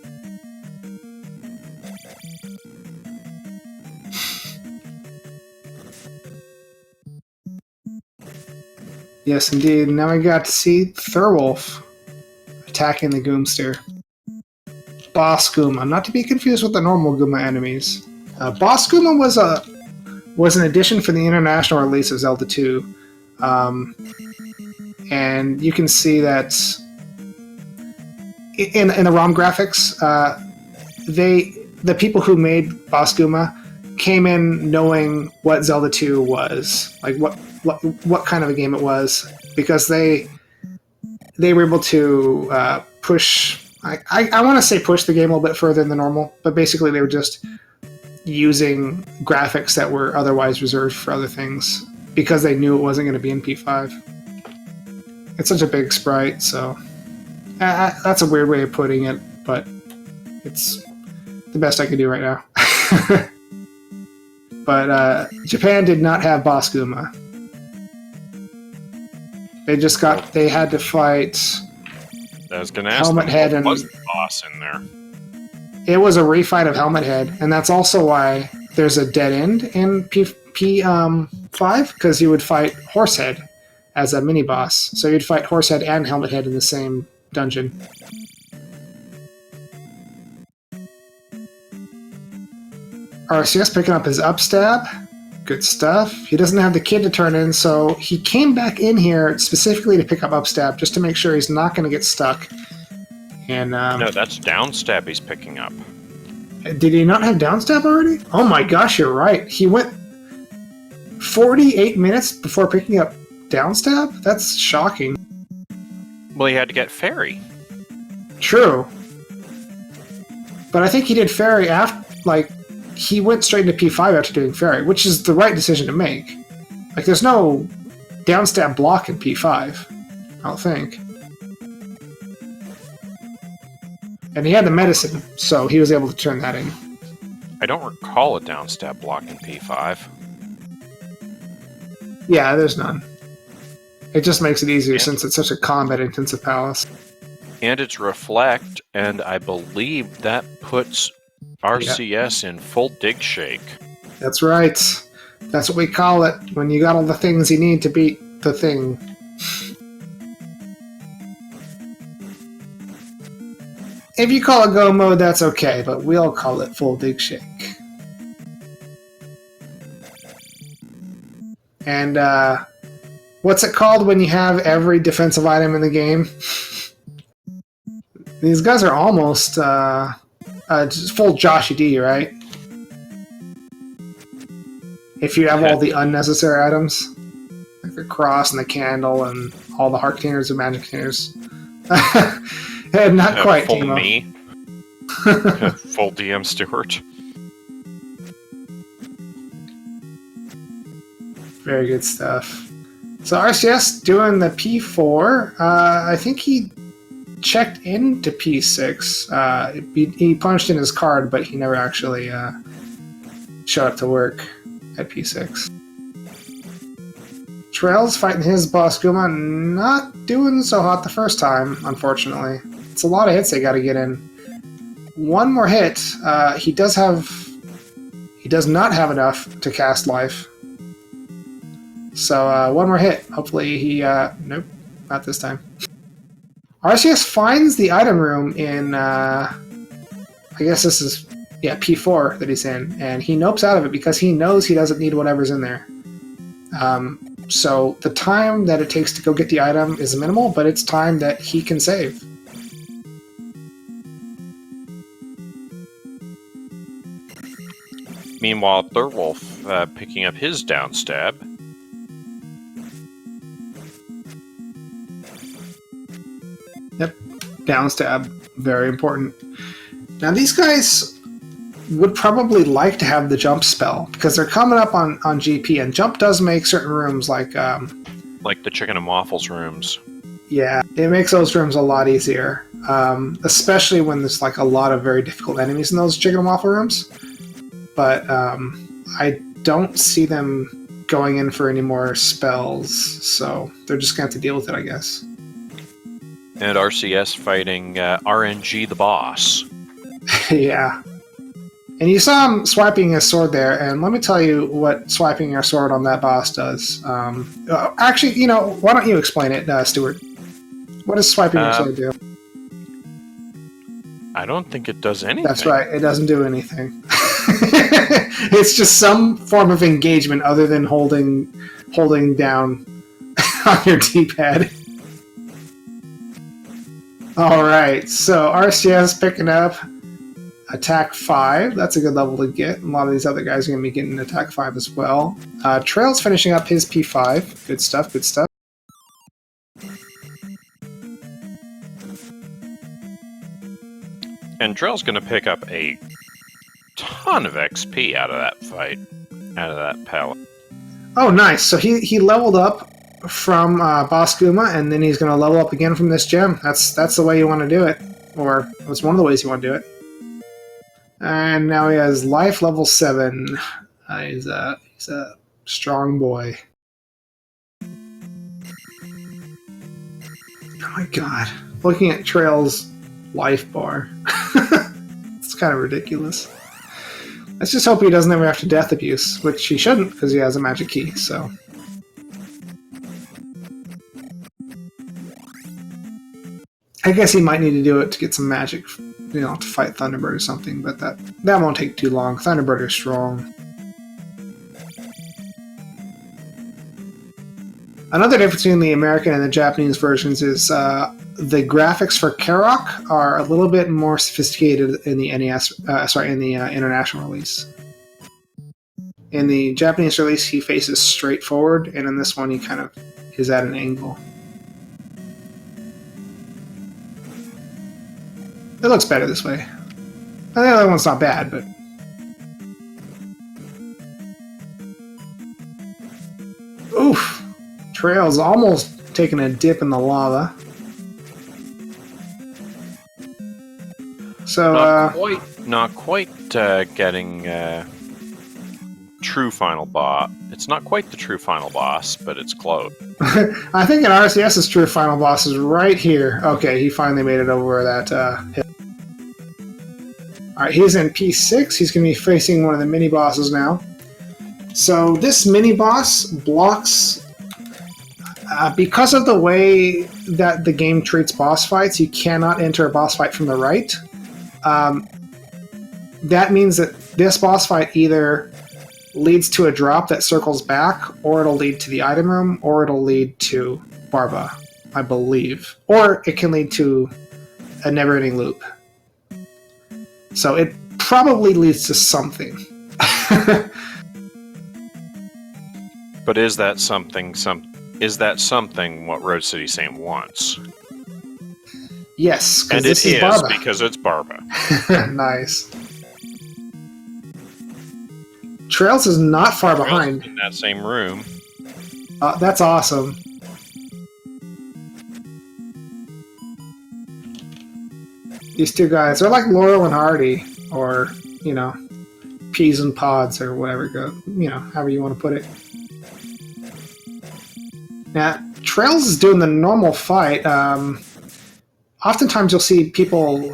A: Yes, indeed. Now we got to see Thurwolf attacking the Goomster. Boss Guma, not to be confused with the normal Guma enemies. Boss Guma was an addition for the international release of Zelda 2. And you can see that in the ROM graphics, the people who made Boss Guma came in knowing what Zelda 2 was, like what kind of a game it was, because they were able to push. I want to say push the game a little bit further than normal, but basically they were just using graphics that were otherwise reserved for other things because they knew it wasn't going to be in P5. It's such a big sprite, so that's a weird way of putting it, but it's the best I can do right now. But Japan did not have Boss Guma. They had to fight.
B: I was going to ask
A: Helmet Head and
B: was the boss in there.
A: It was a refight of Helmet Head, and that's also why there's a dead end in P5, because you would fight Horsehead as a mini boss. So you'd fight Horsehead and Helmet Head in the same dungeon. RCS picking up his upstab. Good stuff. He doesn't have the kid to turn in, so he came back in here specifically to pick up upstab, just to make sure he's not going to get stuck. And
B: no, that's downstab he's picking up.
A: Did he not have downstab already? Oh my gosh, you're right. He went 48 minutes before picking up downstab? That's shocking.
B: Well, he had to get Fairy.
A: True. But I think he did Fairy after, he went straight into P5 after doing Fairy, which is the right decision to make. Like, there's no downstab block in P5, I don't think. And he had the medicine, so he was able to turn that in.
B: I don't recall a downstab block in P5.
A: Yeah, there's none. It just makes it easier since it's such a combat-intensive palace.
B: And it's Reflect, and I believe that puts RCS in full dig shake.
A: That's right. That's what we call it, when you got all the things you need to beat the thing. If you call it go mode, that's okay, but we'll call it full dig shake. And what's it called when you have every defensive item in the game? These guys are almost just full Joshy D, right? If you have all the unnecessary items, like the cross and the candle and all the heart containers and magic containers. Not quite,
B: full
A: Timo.
B: me. Full DM Stewart.
A: Very good stuff. So RCS doing the P4. I think he checked into P6. He punched in his card, but he never actually showed up to work at P6. Trails fighting his boss Guma, not doing so hot the first time, unfortunately. It's a lot of hits they got to get in. One more hit. He does not have enough to cast life. So one more hit. Hopefully he nope, not this time. RCS finds the item room in I guess this is P4 that he's in, and he nopes out of it because he knows he doesn't need whatever's in there. So the time that it takes to go get the item is minimal, but it's time that he can save.
B: Meanwhile, Thurwolf picking up his downstab.
A: Yep, downstab, very important. Now these guys would probably like to have the jump spell because they're coming up on GP, and jump does make certain rooms like
B: the chicken and waffles rooms.
A: Yeah, it makes those rooms a lot easier, especially when there's like a lot of very difficult enemies in those chicken and waffle rooms. But I don't see them going in for any more spells, so they're just going to have to deal with it, I guess.
B: And RCS fighting RNG the boss.
A: Yeah. And you saw him swiping his sword there, and let me tell you what swiping your sword on that boss does. Actually, why don't you explain it, Stuart? What does swiping your sword do?
B: I don't think it does anything.
A: That's right, it doesn't do anything. It's just some form of engagement other than holding down on your D-pad. Alright, so RCS picking up attack 5. That's a good level to get. A lot of these other guys are going to be getting attack 5 as well. Trail's finishing up his P5. Good stuff, good stuff.
B: And Trail's going to pick up a ton of XP out of that fight, out of that pallet.
A: Oh, nice. So he leveled up from Boss Guma, and then he's going to level up again from this gem. That's the way you want to do it. Or it's one of the ways you want to do it. And now he has life level 7. He's a strong boy. Oh my god. Looking at Trail's life bar. It's kind of ridiculous. Let's just hope he doesn't ever have to death abuse, which he shouldn't because he has a magic key, so. I guess he might need to do it to get some magic, to fight Thunderbird or something, but that won't take too long. Thunderbird is strong. Another difference between the American and the Japanese versions is the graphics for Karok are a little bit more sophisticated in the international release. In the Japanese release, he faces straight forward, and in this one, he kind of is at an angle. It looks better this way. And the other one's not bad, but... Oof! Trail's almost taking a dip in the lava. So,
B: not quite getting true final boss. It's not quite the true final boss, but it's close.
A: I think an RCS's true final boss is right here. Okay, he finally made it over that hill. Alright, he's in P6. He's going to be facing one of the mini-bosses now. So this mini-boss blocks... because of the way that the game treats boss fights, you cannot enter a boss fight from the right. That means that this boss fight either leads to a drop that circles back, or it'll lead to the item room, or it'll lead to Barba, I believe. Or it can lead to a never-ending loop. So it probably leads to something.
B: But is that something? Is that something what Road City Sam wants?
A: Yes,
B: and
A: this
B: it
A: is Barba.
B: because it's Barba.
A: Nice. Trails is not far
B: Trails
A: behind.
B: in that same room.
A: That's awesome. These two guys, they're like Laurel and Hardy, or, you know, Peas and Pods, or whatever, however you want to put it. Now, Trails is doing the normal fight. Oftentimes you'll see people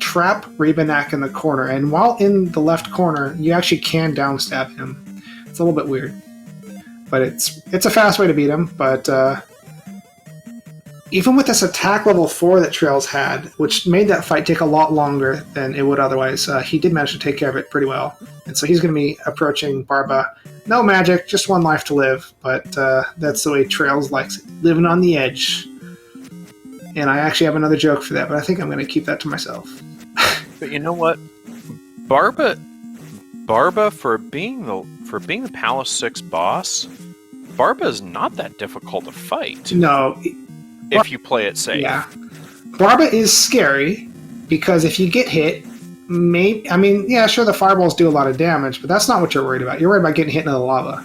A: trap Rebanak in the corner, and while in the left corner, you actually can downstab him. It's a little bit weird. But it's a fast way to beat him, but even with this attack level 4 that Trails had, which made that fight take a lot longer than it would otherwise, he did manage to take care of it pretty well. And so he's going to be approaching Barba. No magic, just one life to live, but that's the way Trails likes it, living on the edge. And I actually have another joke for that, but I think I'm going to keep that to myself.
B: But you know what? Barba for being the Palace 6 boss, Barba is not that difficult to fight.
A: No.
B: If you play it safe.
A: Yeah. Barba is scary, because if you get hit, sure, the fireballs do a lot of damage, but that's not what you're worried about. You're worried about getting hit into the lava.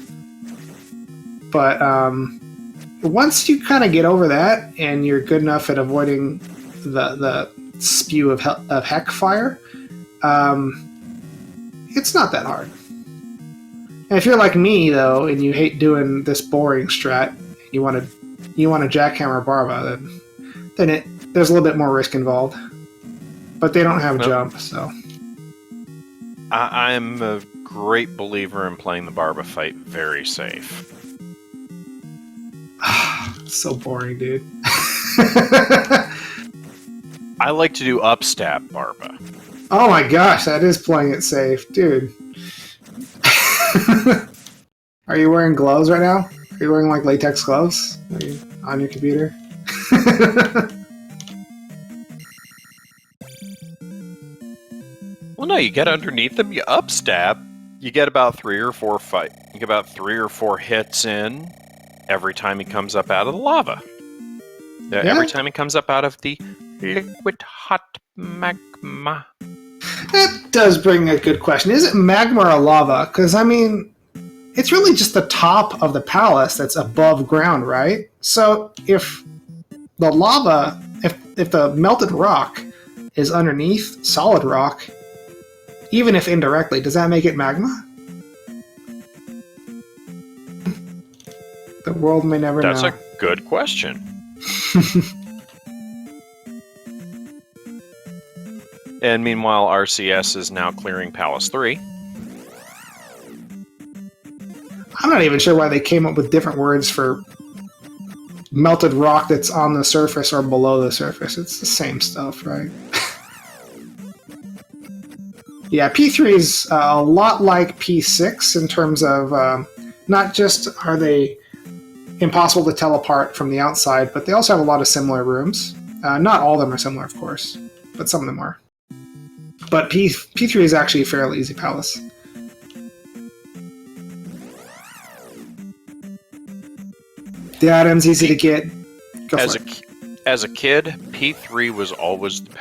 A: But once you kind of get over that, and you're good enough at avoiding the spew of heck fire, it's not that hard. And if you're like me, though, and you hate doing this boring strat, you want to jackhammer Barba, then there's a little bit more risk involved. But they don't have jump, so...
B: I'm a great believer in playing the Barba fight very safe.
A: So boring, dude.
B: I like to do upstab Barba.
A: Oh my gosh, that is playing it safe, dude. Are you wearing gloves right now? Are you wearing like latex gloves? Are you on your computer?
B: Well, no, you get underneath them, you upstab, you get about 3 or 4 hits in every time he comes up out of the lava.
A: Yeah.
B: Every time he comes up out of the liquid hot magma.
A: That does bring a good question. Is it magma or lava? Because, it's really just the top of the palace that's above ground, right? So if the lava, if the melted rock is underneath solid rock, even if indirectly, does that make it magma? The world may never know.
B: That's a good question. And meanwhile, RCS is now clearing Palace 3.
A: I'm not even sure why they came up with different words for melted rock that's on the surface or below the surface. It's the same stuff, right? Yeah, P3 is a lot like P6 in terms of not just are they impossible to tell apart from the outside, but they also have a lot of similar rooms. Not all of them are similar, of course, but some of them are. But P3 is actually a fairly easy palace. The item's easy to get.
B: As a kid, P3 was always the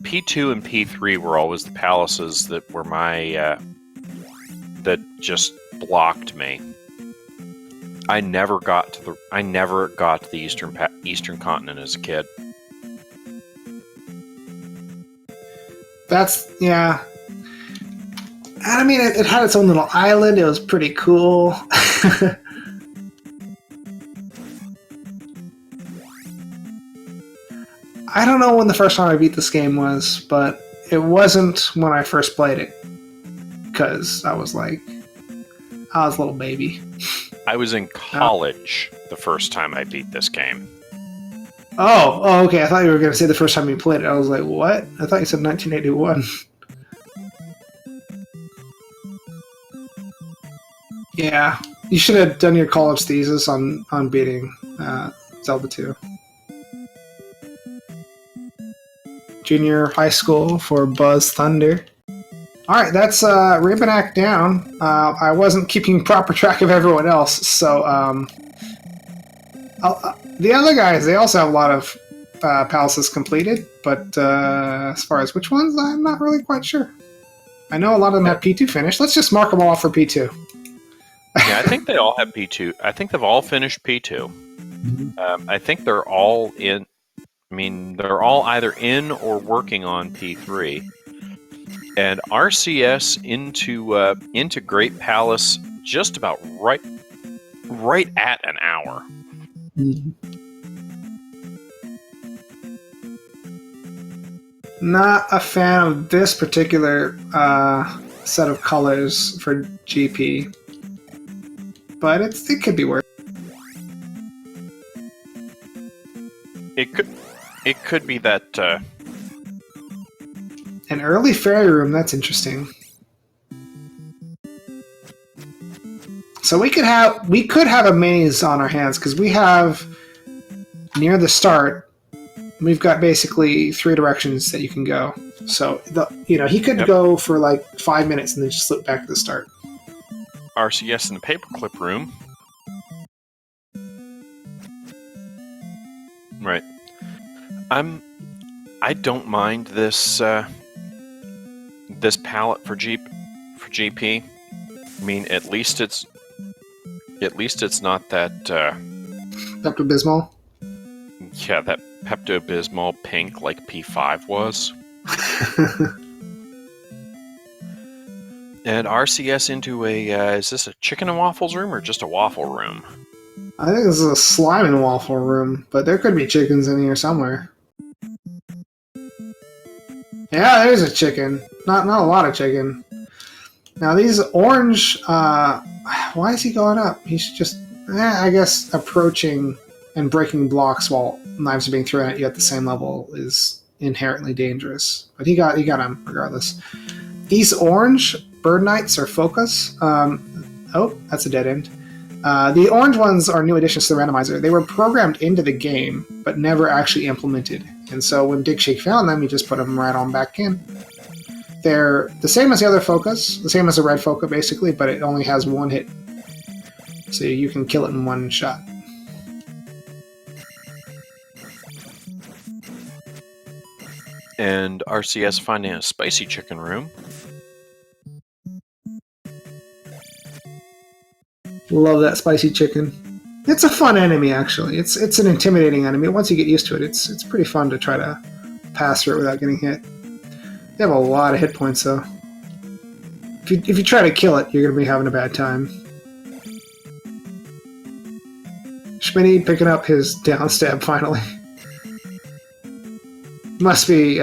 B: P2 and P3 were always the palaces that were my that just blocked me. I never got to the eastern continent as a kid.
A: Yeah. And it had its own little island. It was pretty cool. I don't know when the first time I beat this game was, but it wasn't when I first played it. Because I was a little baby.
B: I was in college the first time I beat this game.
A: Oh, okay. I thought you were going to say the first time you played it. I was like, what? I thought you said 1981. Yeah. You should have done your college thesis on beating Zelda 2. junior high school for Buzz Thunder. All right, that's Ribbon Act down. I wasn't keeping proper track of everyone else, so the other guys, they also have a lot of palaces completed, but as far as which ones, I'm not really quite sure. I know a lot of them have P2 finished. Let's just mark them all for P2.
B: Yeah, I think they all have P2. I think they've all finished P2. I think they're all in. I mean, they're all either in or working on P3. And RCS into Great Palace just about right at an hour.
A: Not a fan of this particular set of colors for GP, but it could be worth.
B: It could be that
A: An early fairy room. That's interesting. So we could have a maze on our hands because we have near the start. We've got basically 3 directions that you can go. So he could go for like 5 minutes and then just slip back to the start.
B: RCS in the paperclip room. Right. I don't mind this this palette for GP. I mean, at least it's not that
A: Pepto-Bismol.
B: Yeah, that Pepto-Bismol pink like P5 was. And RCS into is this a chicken and waffles room or just a waffle room?
A: I think this is a slime and waffle room, but there could be chickens in here somewhere. Yeah, there's a chicken. Not a lot of chicken. Now these orange, why is he going up? He's just, I guess, approaching and breaking blocks while knives are being thrown at you at the same level is inherently dangerous. But he got him regardless. These orange bird knights are focus. Oh, that's a dead end. The orange ones are new additions to the randomizer. They were programmed into the game, but never actually implemented. And so when Dig Shake found them, he just put them right on back in. They're the same as the other focus, the same as the red focus basically, but it only has 1 hit. So you can kill it in 1 shot.
B: And RCS finding a spicy chicken room.
A: Love that spicy chicken. It's a fun enemy, actually. It's an intimidating enemy. Once you get used to it, it's pretty fun to try to pass through it without getting hit. They have a lot of hit points, though. If you try to kill it, you're going to be having a bad time. Schmitty picking up his down stab finally. Must be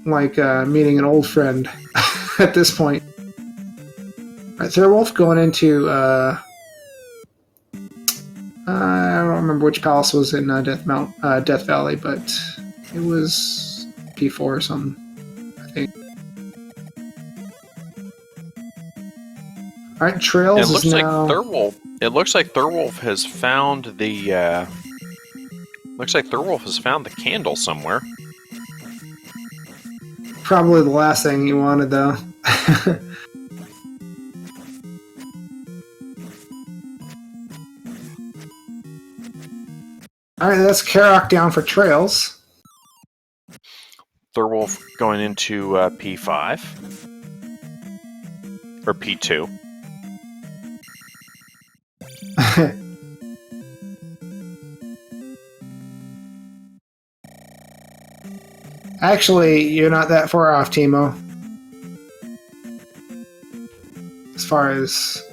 A: like meeting an old friend at this point. Alright, Thurwolf going into I don't remember which palace was in Death Valley, but it was P4 or something, I think. Alright, Trails is now...
B: It looks like Thurwolf has found the candle somewhere.
A: Probably the last thing he wanted, though. Alright, that's Karok down for Trails.
B: Thurwolf going into P5. Or P2.
A: Actually, you're not that far off, Timo. As far as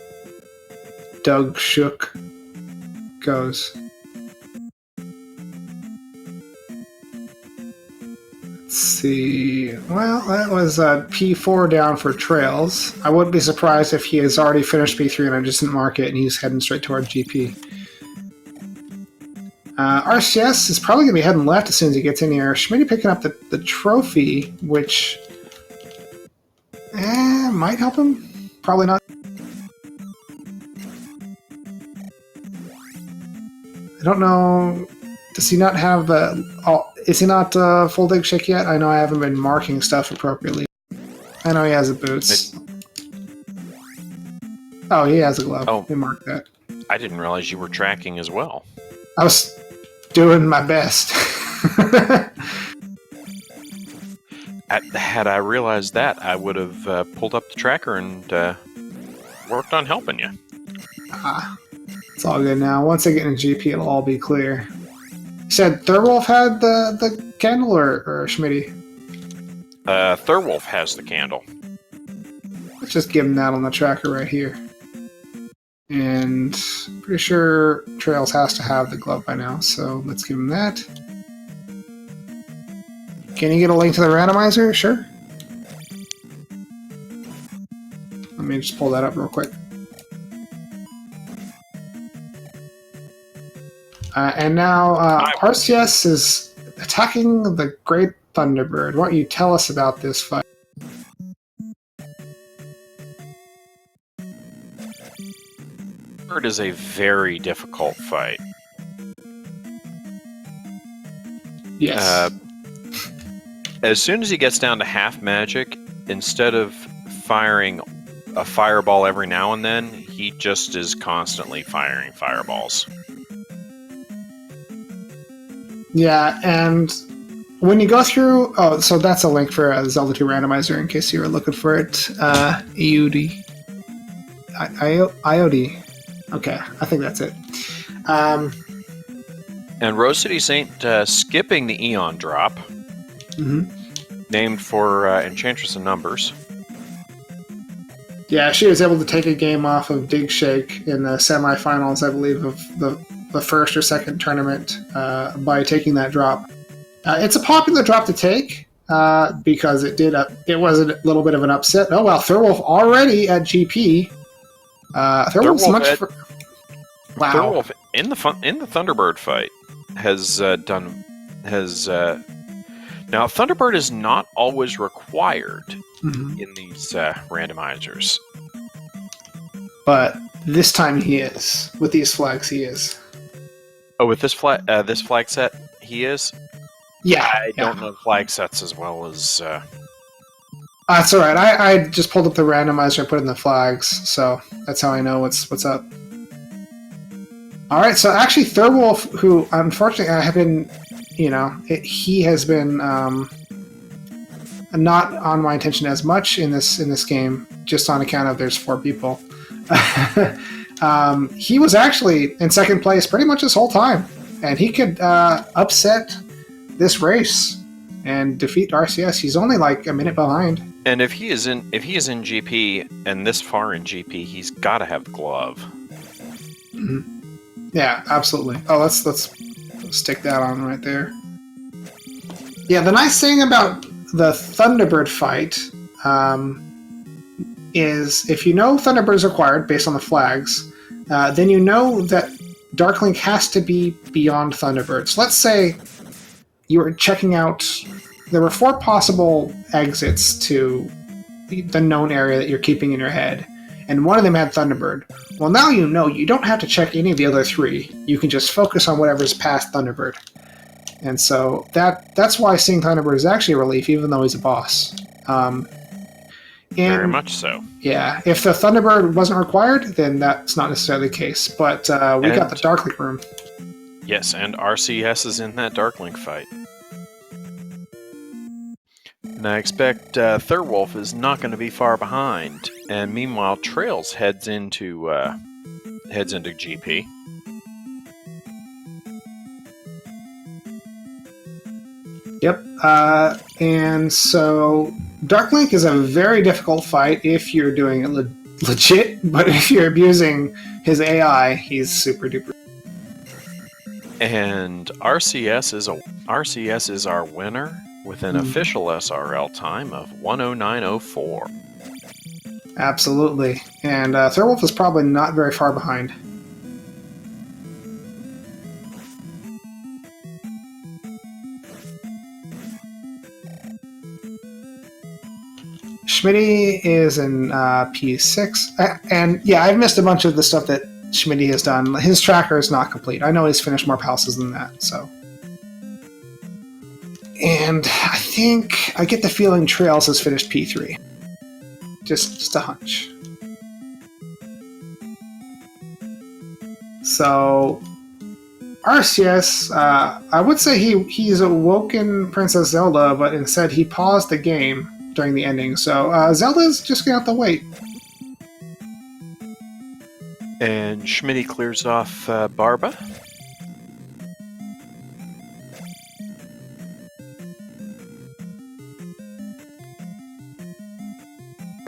A: Doug Shook goes. Let's see. Well, that was P4 down for Trails. I wouldn't be surprised if he has already finished P3 and I just didn't mark it and he's heading straight toward GP. RCS is probably going to be heading left as soon as he gets in here. Schmitty picking up the trophy, which might help him. Probably not. I don't know. Does he not have the? Is he not full dig shake yet? I know I haven't been marking stuff appropriately. I know he has the boots. Oh, he has a glove.
B: Oh.
A: We marked that.
B: I didn't realize you were tracking as well.
A: I was doing my best.
B: Had I realized that, I would have pulled up the tracker and worked on helping you.
A: It's all good now. Once I get in GP, it'll all be clear. You said Thurwolf had the candle, or Schmitty?
B: Thurwolf has the candle.
A: Let's just give him that on the tracker right here. And I'm pretty sure Trails has to have the glove by now, so let's give him that. Can you get a link to the randomizer? Sure. Let me just pull that up real quick. And now RCS is attacking the Great Thunderbird. Why don't you tell us about this fight?
B: It is a very difficult fight.
A: Yes.
B: As soon as he gets down to half magic, instead of firing a fireball every now and then, he just is constantly firing fireballs.
A: Yeah, and when you go through... Oh, so that's a link for Zelda 2 Randomizer in case you were looking for it. EUD. IOD. Okay, I think that's it.
B: And Rose City Saint skipping the Eon drop, named for Enchantress of Numbers.
A: Yeah, she was able to take a game off of Dig Shake in the semifinals, I believe, of the first or second tournament by taking that drop. It's a popular drop to take because it was a little bit of an upset. Oh well, Thurwolf already at GP. Thurwolf's much. Wow.
B: Thurwolf in the Thunderbird fight has done. Now Thunderbird is not always required in these randomizers,
A: but this time he is. With these flags, he is.
B: Oh, with this flag set, he is.
A: Yeah,
B: I don't know flag sets as well as.
A: That's all right. I just pulled up the randomizer and put in the flags, so that's how I know what's up. All right, so actually Thurwolf, who unfortunately I have been, he has been not on my attention as much in this game, just on account of there's 4 people. He was actually in second place pretty much this whole time, and he could upset this race and defeat RCS. He's only like a minute behind.
B: And if he is in GP and this far in GP, he's got to have the glove.
A: Mm-hmm. Yeah, absolutely. Oh, let's stick that on right there. Yeah, the nice thing about the Thunderbird fight is if you know Thunderbird is required based on the flags, then you know that Darklink has to be beyond Thunderbird. So let's say you were checking out... There were 4 possible exits to the known area that you're keeping in your head, and one of them had Thunderbird. Well, now you know you don't have to check any of the other 3. You can just focus on whatever's past Thunderbird. And so that's why seeing Thunderbird is actually a relief, even though he's a boss.
B: Very much so.
A: Yeah, if the Thunderbird wasn't required, then that's not necessarily the case. But we got the Darklink room.
B: Yes, and RCS is in that Darklink fight. And I expect Thurwolf is not going to be far behind. And meanwhile, Trails heads into GP.
A: Yep. And so Darklink is a very difficult fight if you're doing it legit, but if you're abusing his AI, he's super duper.
B: And RCS is our winner with an official SRL time of 109.04.
A: Absolutely. And Thurwolf is probably not very far behind. Schmitty is in P6. And yeah, I've missed a bunch of the stuff that Schmitty has done. His tracker is not complete. I know he's finished more houses than that, so And I think I get the feeling Trails has finished P3. Just a hunch. So Arceus, I would say he's awoken Princess Zelda, but instead he paused the game during the ending. So Zelda's just gonna have to wait.
B: And Schmitty clears off Barba.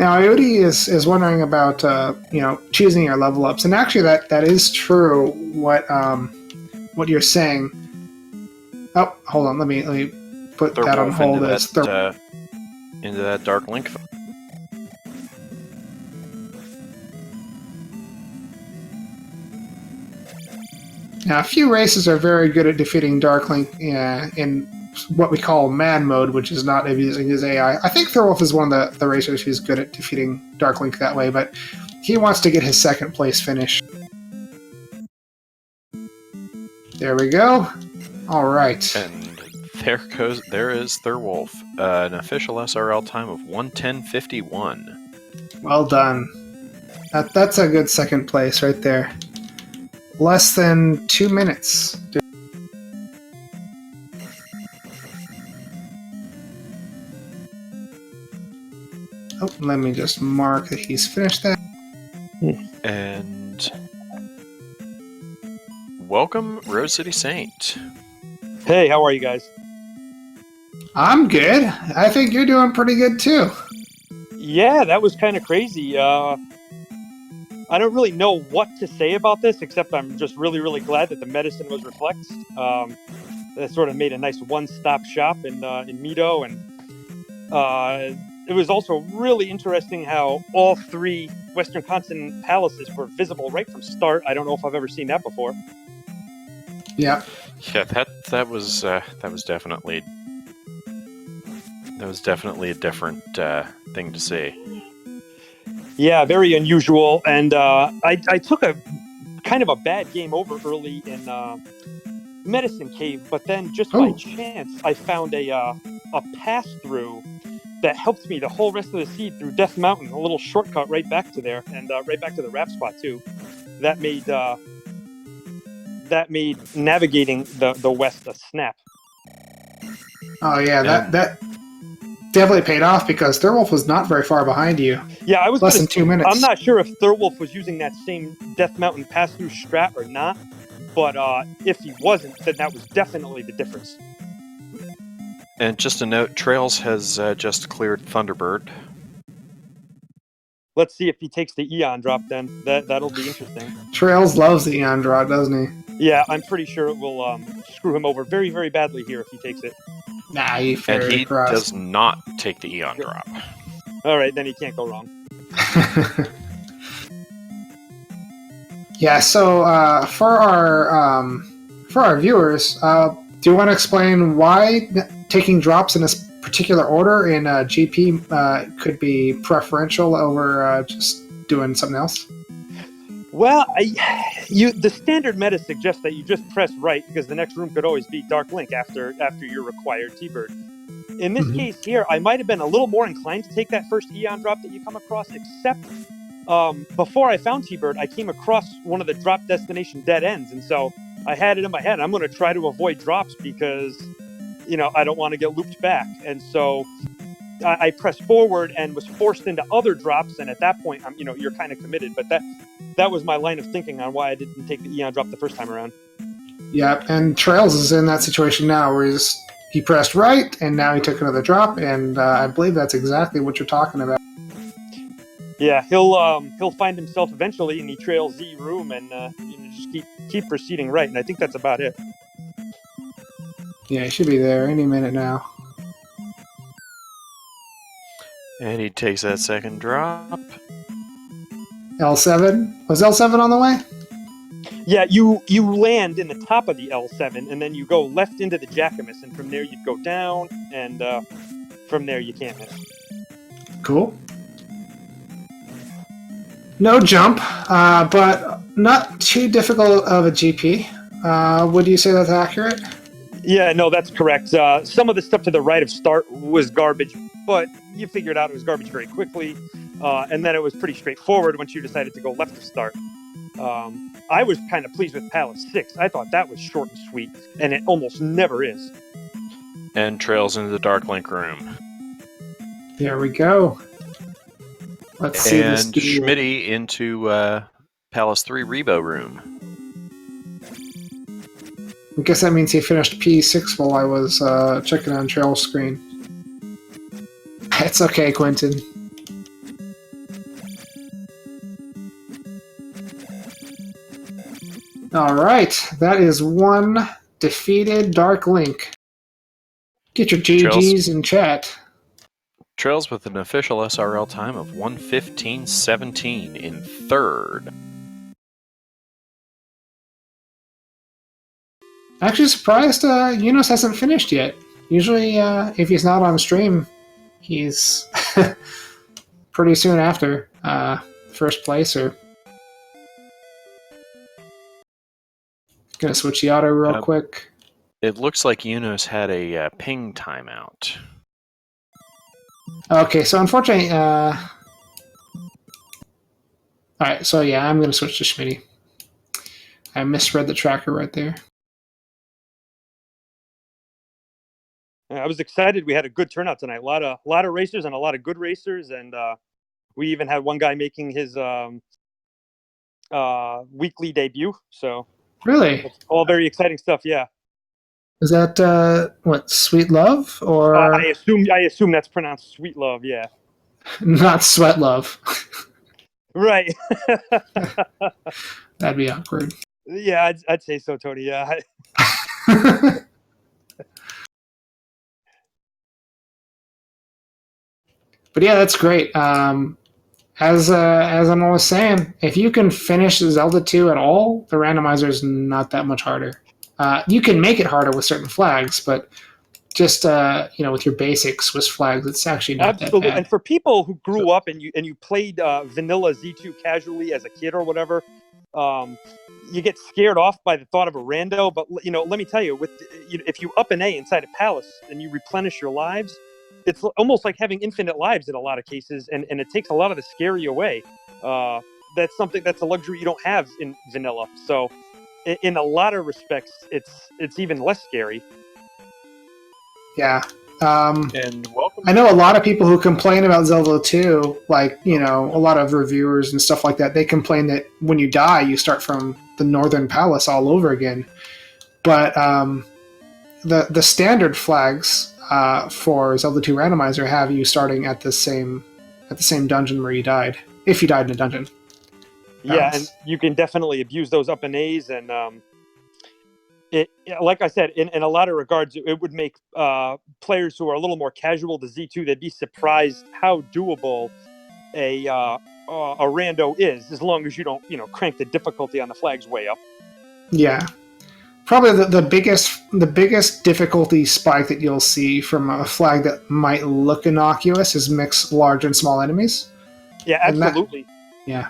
A: Now, Ioti is wondering about choosing your level ups, and actually that is true. What you're saying. Oh, hold on. Let me put that on hold.
B: Into that Dark Link.
A: Now, a few races are very good at defeating Dark Link in what we call man mode, which is not abusing his AI. I think Thorwolf is one of the racers who's good at defeating Dark Link that way, but he wants to get his second place finish. There we go. All right.
B: And there is Thorwolf, an official SRL time of 1:10:51.
A: Well done. That's a good second place right there. Less than 2 minutes. Oh, let me just mark that he's finished that.
B: And welcome, Rose City Saint.
C: Hey, how are you guys?
A: I'm good. I think you're doing pretty good too.
C: Yeah, that was kind of crazy. I don't really know what to say about this, except I'm just really, really glad that the medicine was reflected. That sort of made a nice one-stop shop in Mito, and it was also really interesting how all three Western Continent palaces were visible right from start. I don't know if I've ever seen that before.
A: Yeah.
B: Yeah, that was definitely a different thing to see.
C: Yeah, very unusual. And I took a kind of a bad game over early in Medicine Cave, but then just by chance, I found a pass-through that helped me the whole rest of the seed through Death Mountain, a little shortcut right back to there, and right back to the rap spot, too. That made navigating the west a snap.
A: Oh, yeah, that definitely paid off because Thorwolf was not very far behind you.
C: Yeah, I was
A: less than 2 minutes.
C: I'm not sure if Thorwolf was using that same Death Mountain pass-through strat or not, but if he wasn't, then that was definitely the difference.
B: And just a note, Trails has just cleared Thunderbird.
C: Let's see if he takes the Eon drop then. That'll be interesting.
A: Trails loves the Eon drop, doesn't he?
C: Yeah, I'm pretty sure it will screw him over very, very badly here if he takes it.
A: Nah, he
B: does not take the Eon drop.
C: All right, then he can't go wrong.
A: Yeah, so for our viewers, do you want to explain why taking drops in a particular order in GP could be preferential over just doing something else?
C: Well, the standard meta suggests that you just press right because the next room could always be Dark Link after your required T-Bird. In this case here, I might have been a little more inclined to take that first Eon drop that you come across, except before I found T-Bird, I came across one of the drop destination dead ends, and so I had it in my head. I'm going to try to avoid drops because, I don't want to get looped back. And so I pressed forward and was forced into other drops, and at that point, you're kind of committed. But that was my line of thinking on why I didn't take the Eon drop the first time around.
A: Yeah, and Trails is in that situation now where he pressed right, and now he took another drop, and I believe that's exactly what you're talking about.
C: Yeah, he'll find himself eventually in the Trail Z room and just keep proceeding right, and I think that's about it.
A: Yeah, he should be there any minute now.
B: And he takes that second drop.
A: L7? Was L7 on the way?
C: Yeah, you land in the top of the L7, and then you go left into the Jackamus, and from there you'd go down, and from there you can't miss.
A: Cool. No jump, but not too difficult of a GP. Would you say that's accurate?
C: Yeah, no, that's correct. Some of the stuff to the right of start was garbage, but you figured out it was garbage very quickly. And then it was pretty straightforward once you decided to go left of start. I was kind of pleased with Palace 6. I thought that was short and sweet, and it almost never is.
B: And trails into the Dark Link room.
A: There we go. Let's see this.
B: And Schmitty into Palace 3 Rebo room.
A: I guess that means he finished P6 while I was checking on Trail's screen. It's okay, Quentin. Alright, that is one defeated Dark Link. Get your GGs in chat.
B: Trails with an official SRL time of 1:15:17 in third.
A: Actually surprised Yunus hasn't finished yet. Usually, if he's not on stream, he's pretty soon after first place. Or gonna switch the auto real quick.
B: It looks like Yunus had a ping timeout.
A: Okay, so unfortunately, alright, so yeah, I'm gonna switch to Schmitty. I misread the tracker right there.
C: I was excited. We had a good turnout tonight. A lot of racers and a lot of good racers, and we even had one guy making his weekly debut. So
A: Really?
C: it's all very exciting stuff. Yeah.
A: Is that what, Sweet Love, or
C: I assume that's pronounced Sweet Love. Yeah.
A: not Sweat Love?
C: Right.
A: That'd be awkward.
C: Yeah, I'd say so, Tony. Yeah.
A: But yeah, that's great. As I'm always saying, if you can finish Zelda 2 at all, the randomizer is not that much harder. You can make it harder with certain flags, but just with your basic Swiss flags, it's actually not
C: Absolutely.
A: that bad.
C: And for people who grew up and you played vanilla Z2 casually as a kid or whatever, you get scared off by the thought of a rando. But let me tell you, if you up an A inside a palace and you replenish your lives, it's almost like having infinite lives in a lot of cases, and it takes a lot of the scary away. That's a luxury you don't have in vanilla. So in a lot of respects, it's even less scary.
A: Yeah.
B: And welcome.
A: I know a lot of people who complain about Zelda 2, like, a lot of reviewers and stuff like that, they complain that when you die, you start from the Northern Palace all over again. But the standard flags for Zelda 2 Randomizer have you starting at the same dungeon where you died, if you died in a dungeon.
C: Yeah, and you can definitely abuse those up and A's, and like I said, in a lot of regards, it would make players who are a little more casual to Z2, they'd be surprised how doable a rando is, as long as you don't crank the difficulty on the flags way up.
A: Yeah. Probably the biggest difficulty spike that you'll see from a flag that might look innocuous is mix large and small enemies.
C: Yeah, absolutely.
A: Yeah.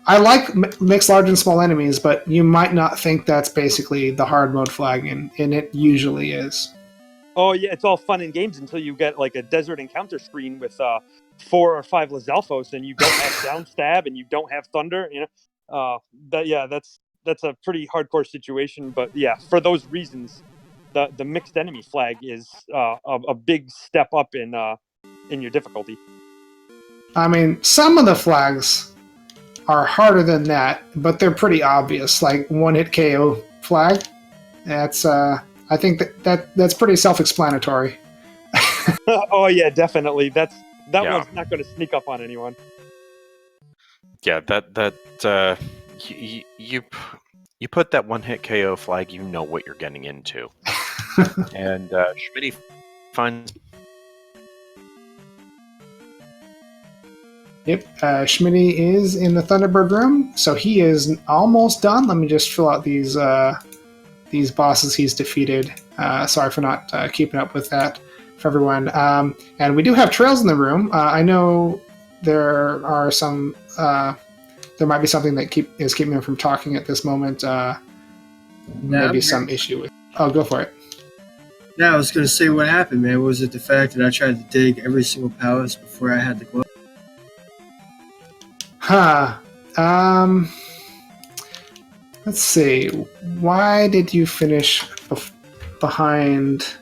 A: I like mix large and small enemies, but you might not think that's basically the hard mode flag, and it usually is.
C: Oh, yeah, it's all fun and games until you get like a desert encounter screen with 4 or 5 Lizalfos, and you don't have downstab, and you don't have thunder. That's a pretty hardcore situation, but yeah, for those reasons, the mixed enemy flag is a big step up in your difficulty. I
A: mean, some of the flags are harder than that, but they're pretty obvious. Like one-hit KO flag, that's I think that's pretty self-explanatory.
C: Oh yeah, definitely. That one's not going to sneak up on anyone.
B: Yeah, you put that one-hit KO flag, you know what you're getting into. And Schmitty finds...
A: Yep, Schmitty is in the Thunderbird room, so he is almost done. Let me just fill out these bosses he's defeated. Sorry for not keeping up with that for everyone. And we do have Trails in the room. I know there are some... there might be something that is keeping him from talking at this moment. Maybe some issue with Oh, go for it.
D: Yeah, I was gonna say what happened, man. Was it the fact that I tried to dig every single palace before I had the glove?
A: Huh. Let's see. Why did you finish behind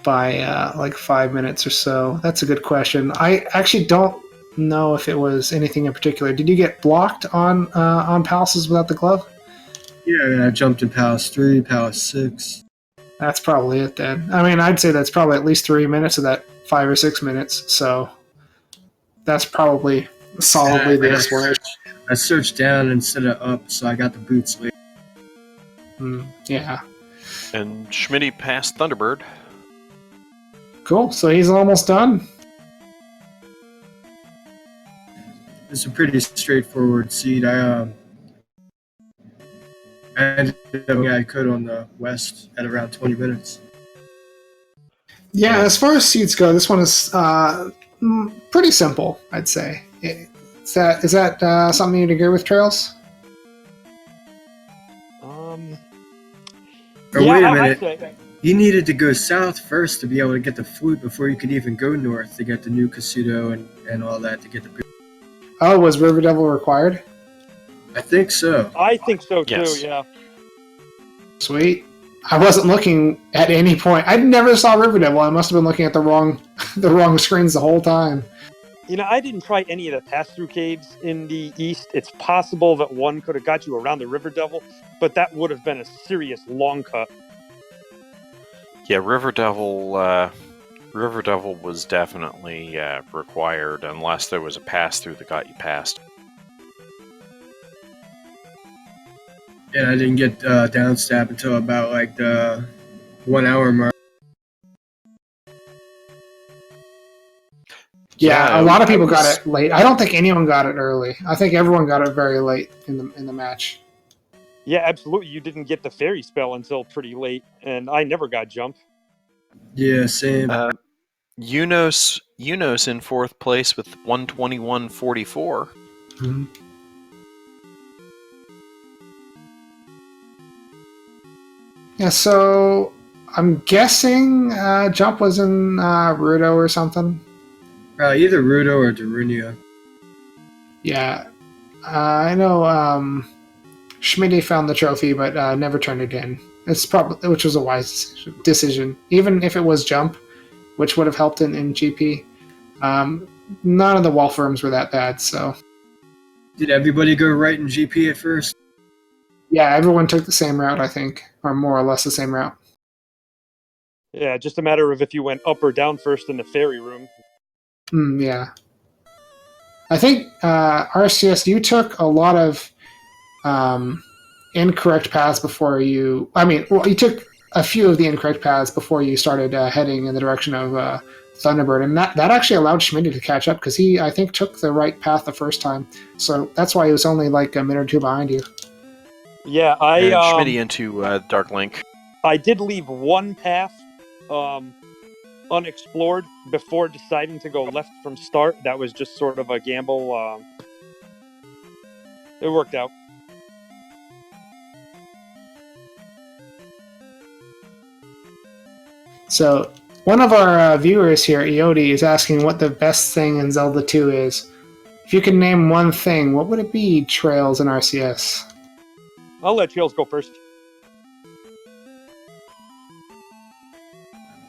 A: by like 5 minutes or so? That's a good question. I actually don't know if it was anything in particular. Did you get blocked on palaces without the glove?
D: Yeah, I jumped in Palace 3, Palace 6.
A: That's probably it then. I mean, I'd say that's probably at least 3 minutes of that 5 or 6 minutes. So that's probably solidly the explanation.
D: I searched down instead of up, so I got the boots late.
A: Yeah.
B: And Schmitty passed Thunderbird.
A: Cool. So he's almost done.
D: It's a pretty straightforward seed. I ended up doing what I could on the west at around 20 minutes.
A: Yeah, as far as seeds go, this one is pretty simple, I'd say. Is that something you'd agree with, Trails?
D: Wait a minute.
C: say.
D: You needed to go south first to be able to get the flute before you could even go north to get the new Casuto and all that to get the boot.
A: Oh, was River Devil required?
D: I think so.
C: I think so too.
B: Yes.
C: Yeah.
A: Sweet. I wasn't looking at any point. I never saw River Devil. I must have been looking at the wrong screens the whole time.
C: You know, I didn't try any of the pass-through caves in the east. It's possible that one could have got you around the River Devil, but that would have been a serious long cut.
B: Yeah, River Devil was definitely required unless there was a pass-through that got you past.
D: And I didn't get downstab until about like the 1 hour mark.
A: Yeah, a lot of people got it late. I don't think anyone got it early. I think everyone got it very late in the match.
C: Yeah, absolutely. You didn't get the fairy spell until pretty late, and I never got jump.
D: Yeah, same.
B: Unos in 4th place with 121.44.
A: Mm-hmm. Yeah, so I'm guessing Jump was in Rudo or something.
D: Either Rudo or Darunia.
A: Yeah, I know Schmitty found the trophy, but never turned it in. Which was a wise decision, even if it was Jump, which would have helped in GP. None of the wall firms were that bad, so.
D: Did everybody go right in GP at first?
A: Yeah, everyone took the same route, I think, or more or less the same route.
C: Yeah, just a matter of if you went up or down first in the fairy room.
A: Yeah. I think RCS, you took a lot of incorrect paths before you... you took a few of the incorrect paths before you started heading in the direction of Thunderbird, and that actually allowed Schmitty to catch up, because he, I think, took the right path the first time. So that's why he was only like a minute or two behind you.
C: Yeah,
B: And Schmitty into Dark Link.
C: I did leave one path unexplored before deciding to go left from start. That was just sort of a gamble. It worked out.
A: So one of our viewers here, Iodi, is asking what the best thing in Zelda 2 is. If you could name one thing, what would it be, Trails and RCS?
C: I'll let Trails go first.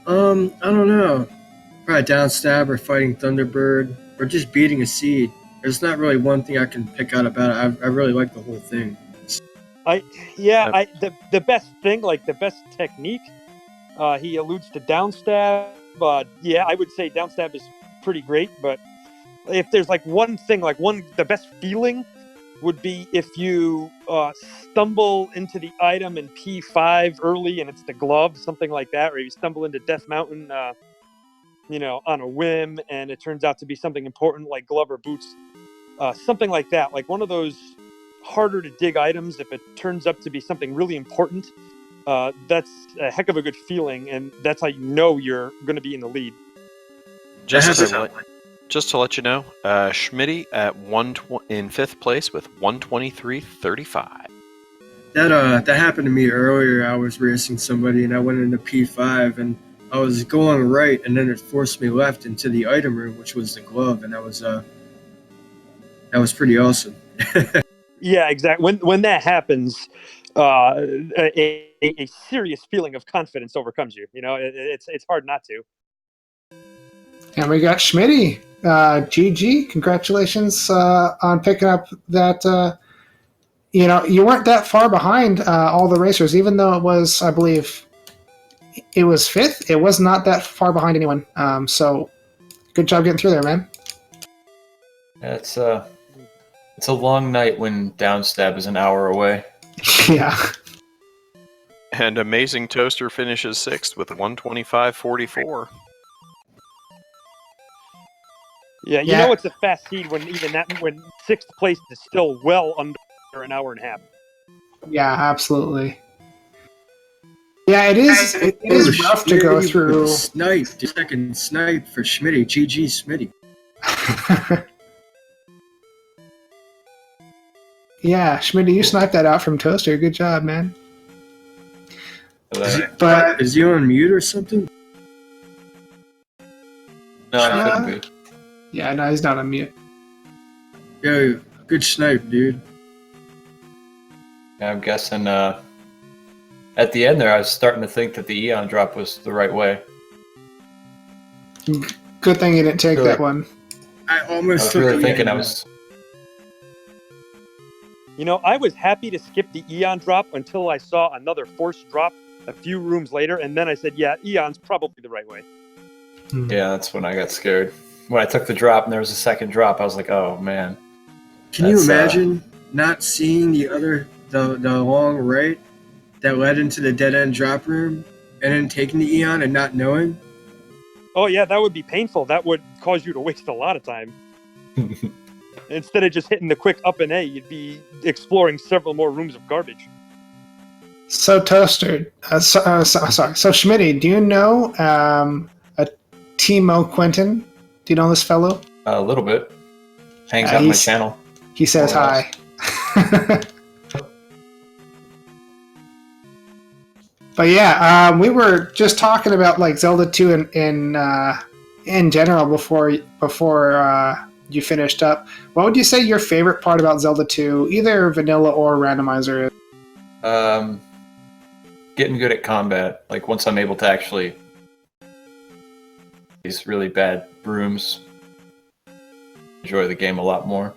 D: I don't know. Probably downstab or fighting Thunderbird or just beating a seed. There's not really one thing I can pick out about it. I really like the whole thing.
C: The best thing, like the best technique, he alludes to downstab. I would say downstab is pretty great, but if there's like one thing, the best feeling would be if you stumble into the item in P5 early and it's the glove, something like that, or you stumble into Death Mountain, on a whim, and it turns out to be something important like glove or boots, something like that. Like one of those harder to dig items, if it turns up to be something really important, that's a heck of a good feeling, and that's how you know you're going to be in the lead.
B: Just to let you know, Schmitty at in 5th place with 123.35.
D: That happened to me earlier. I was racing somebody and I went into P5 and I was going right and then it forced me left into the item room, which was the glove, and that was pretty awesome.
C: Yeah, exactly. When that happens, a serious feeling of confidence overcomes you. You know, it's hard not to.
A: And we got Schmitty. GG, congratulations on picking up that. You weren't that far behind all the racers, even though it was, I believe, it was fifth. It was not that far behind anyone. So, good job getting through there, man.
E: Yeah, it's a long night when downstab is an hour away.
A: Yeah.
B: And Amazing Toaster finishes 6th with 125.44.
C: Yeah, you know it's a fast seed when when 6th place is still well under an hour and a half.
A: Yeah, absolutely. Yeah, it is. It is rough to go through.
D: Snipe, second snipe for Schmitty. GG Schmitty.
A: Yeah, Schmitty, you sniped that out from Toaster. Good job, man.
D: But is he on mute or something?
E: No, it couldn't be.
A: Yeah, no, he's not on mute.
D: Yeah, good snipe, dude.
E: Yeah, I'm guessing at the end there, I was starting to think that the Eon drop was the right way.
A: Good thing you didn't take
E: Really?
A: that one.
D: I almost
E: was
D: took
E: really
D: the
E: thinking
D: Eon.
E: I was.
C: You know, I was happy to skip the Eon drop until I saw another Force drop a few rooms later, and then I said, yeah, Eon's probably the right way.
E: Yeah, that's when I got scared. When I took the drop and there was a second drop, I was like, oh man.
D: Can you
E: That's,
D: imagine not seeing the long right that led into the dead end drop room and then taking the Eon and not knowing?
C: Oh, yeah, that would be painful. That would cause you to waste a lot of time. Instead of just hitting the quick up and A, you'd be exploring several more rooms of garbage.
A: So, Toaster, sorry. So, Schmitty, do you know a Timo Quentin? Do you know this fellow?
E: A little bit. Hangs out on my channel.
A: He says
E: More or
A: hi. But yeah, we were just talking about like Zelda 2 in general before you finished up. What would you say your favorite part about Zelda 2, either vanilla or randomizer, is?
E: Getting good at combat. Like once I'm able to actually these really bad rooms, enjoy the game a lot more.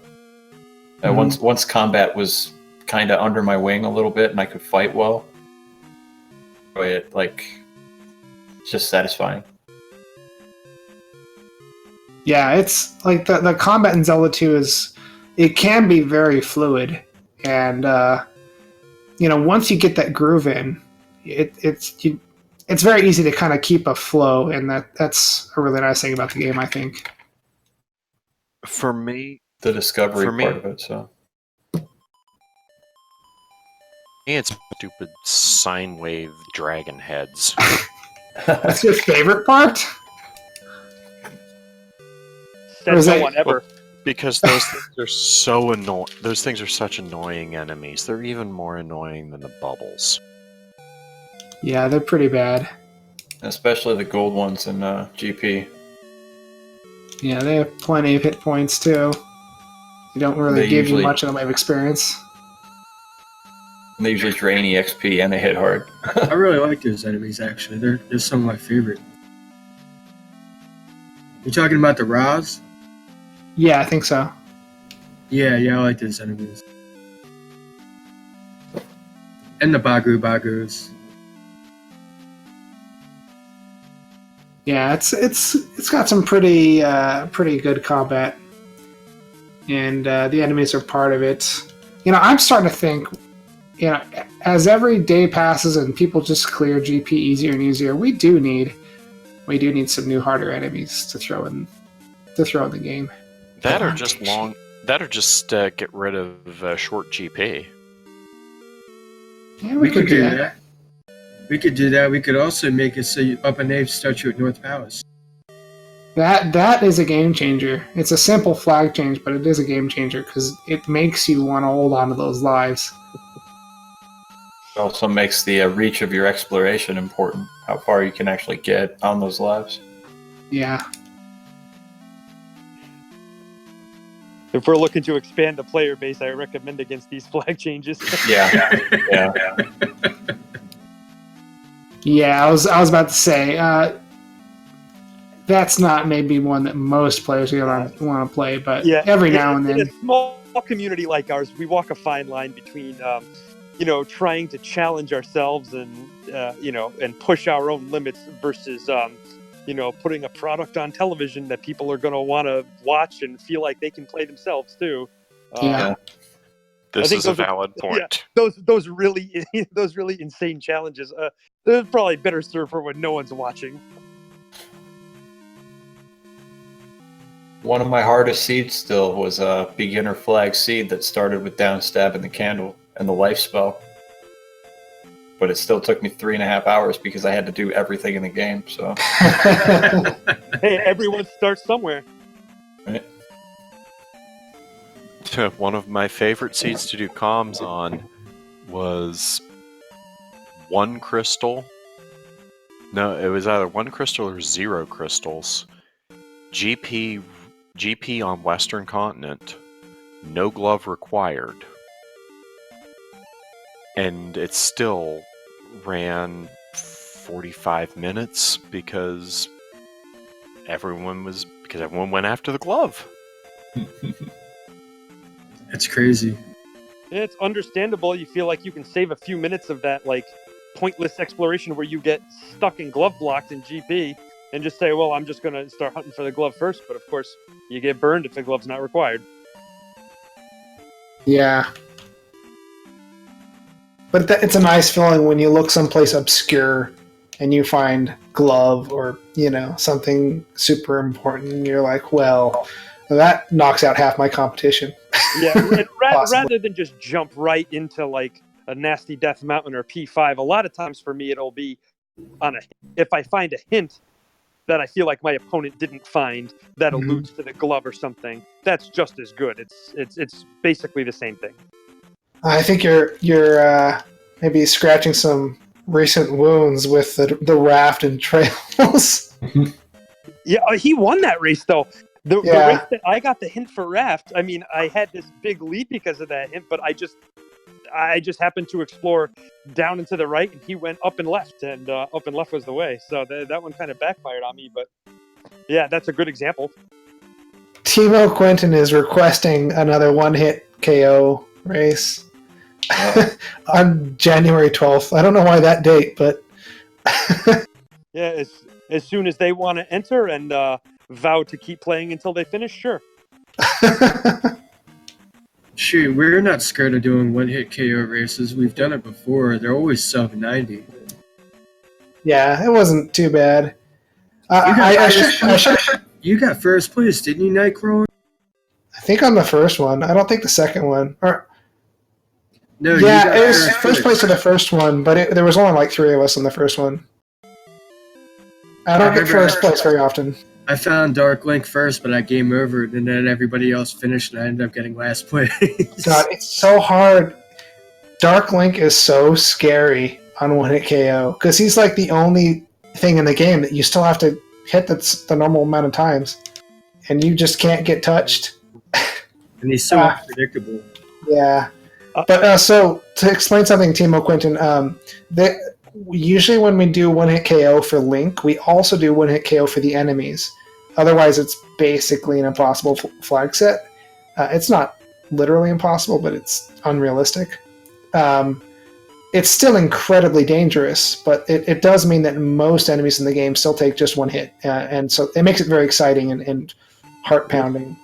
E: Once combat was kind of under my wing a little bit and I could fight well, it's just satisfying.
A: Yeah, it's like the combat in Zelda 2 it can be very fluid, and once you get that groove in, it's very easy to kind of keep a flow, and that's a really nice thing about the game, I think.
B: For me,
E: The discovery part of it, so.
B: it's stupid sine wave dragon heads.
A: That's your favorite part?
C: Said no one ever.
B: Because those things are so annoying. Those things are such annoying enemies. They're even more annoying than the bubbles.
A: Yeah, they're pretty bad.
E: Especially the gold ones in GP.
A: Yeah, they have plenty of hit points too. They don't really
E: They
A: give you
E: usually-
A: much in the way of experience.
E: And they usually drain EXP and they hit hard.
D: I really like those enemies, actually. They're some of my favorite. You talking about the Raz?
A: Yeah, I think so.
D: Yeah, I like those enemies. And the Bagus.
A: Yeah, it's got some pretty good combat, and the enemies are part of it. I'm starting to think, as every day passes and people just clear GP easier and easier, we do need some new harder enemies to throw in the game.
B: That or just get rid of short GP.
A: Yeah, we could do that.
D: We could do that. We could also make it so Up and Ape start you at North Palace.
A: That is a game changer. It's a simple flag change, but it is a game changer because it makes you want to hold on to those lives.
E: It also makes the reach of your exploration important. How far you can actually get on those lives.
A: Yeah.
C: If we're looking to expand the player base, I recommend against these flag changes.
E: Yeah.
A: Yeah, I was about to say that's not maybe one that most players want to play, but every now and then.
C: In a small community like ours, we walk a fine line between, trying to challenge ourselves and, and push our own limits versus, putting a product on television that people are going to want to watch and feel like they can play themselves too.
B: This is a valid point.
C: Yeah, those really insane challenges. They're probably better served for when no one's watching.
E: One of my hardest seeds still was a beginner flag seed that started with down stab in the candle and the life spell. But it still took me 3.5 hours because I had to do everything in the game. So
C: hey, everyone starts somewhere.
E: Right.
B: One of my favorite seeds to do comms on was 1 crystal. No, it was either 1 crystal or 0 crystals. GP on Western Continent. No glove required. And it still ran 45 minutes because everyone went after the glove.
D: It's crazy.
C: It's understandable. You feel like you can save a few minutes of that, like, pointless exploration where you get stuck in glove blocked in GP and just say, well, I'm just going to start hunting for the glove first. But of course, you get burned if the glove's not required.
A: Yeah. But it's a nice feeling when you look someplace obscure and you find glove or, something super important. And you're like, well, that knocks out half my competition.
C: Yeah, rather than just jump right into like a nasty death mountain or P5, a lot of times for me it'll be if I find a hint that I feel like my opponent didn't find that alludes to the glove or something, that's just as good. It's basically the same thing.
A: I think you're maybe scratching some recent wounds with the raft and trails.
C: Yeah, he won that race though. The race that I got the hint for raft, I mean, I had this big lead because of that hint, but I just happened to explore down and to the right, and he went up and left, and up and left was the way. So that one kind of backfired on me, but yeah, that's a good example.
A: Timo Quinton is requesting another one-hit KO race on January 12th. I don't know why that date, but
C: yeah, as soon as they want to enter and vow to keep playing until they finish, sure.
D: Shoot, we're not scared of doing one-hit KO races. We've done it before. They're always sub 90.
A: Yeah, it wasn't too bad.
D: You got first place, didn't you, Nightcrawler?
A: I think on the first one. I don't think the second one.
D: No,
A: yeah, it was first place for the first one, but there was only like 3 of us on the first one. I don't get first place very often.
D: I found Dark Link first, but I game over, and then everybody else finished, and I ended up getting last place.
A: God, it's so hard. Dark Link is so scary on one-hit KO, because he's like the only thing in the game that you still have to hit the normal amount of times, and you just can't get touched.
D: And he's so unpredictable.
A: Yeah. But so, to explain something, Timo Quinton, usually when we do one-hit KO for Link, we also do one-hit KO for the enemies. Otherwise, it's basically an impossible flag set. It's not literally impossible, but it's unrealistic. It's still incredibly dangerous, but it does mean that most enemies in the game still take just one hit. And so it makes it very exciting and heart-pounding.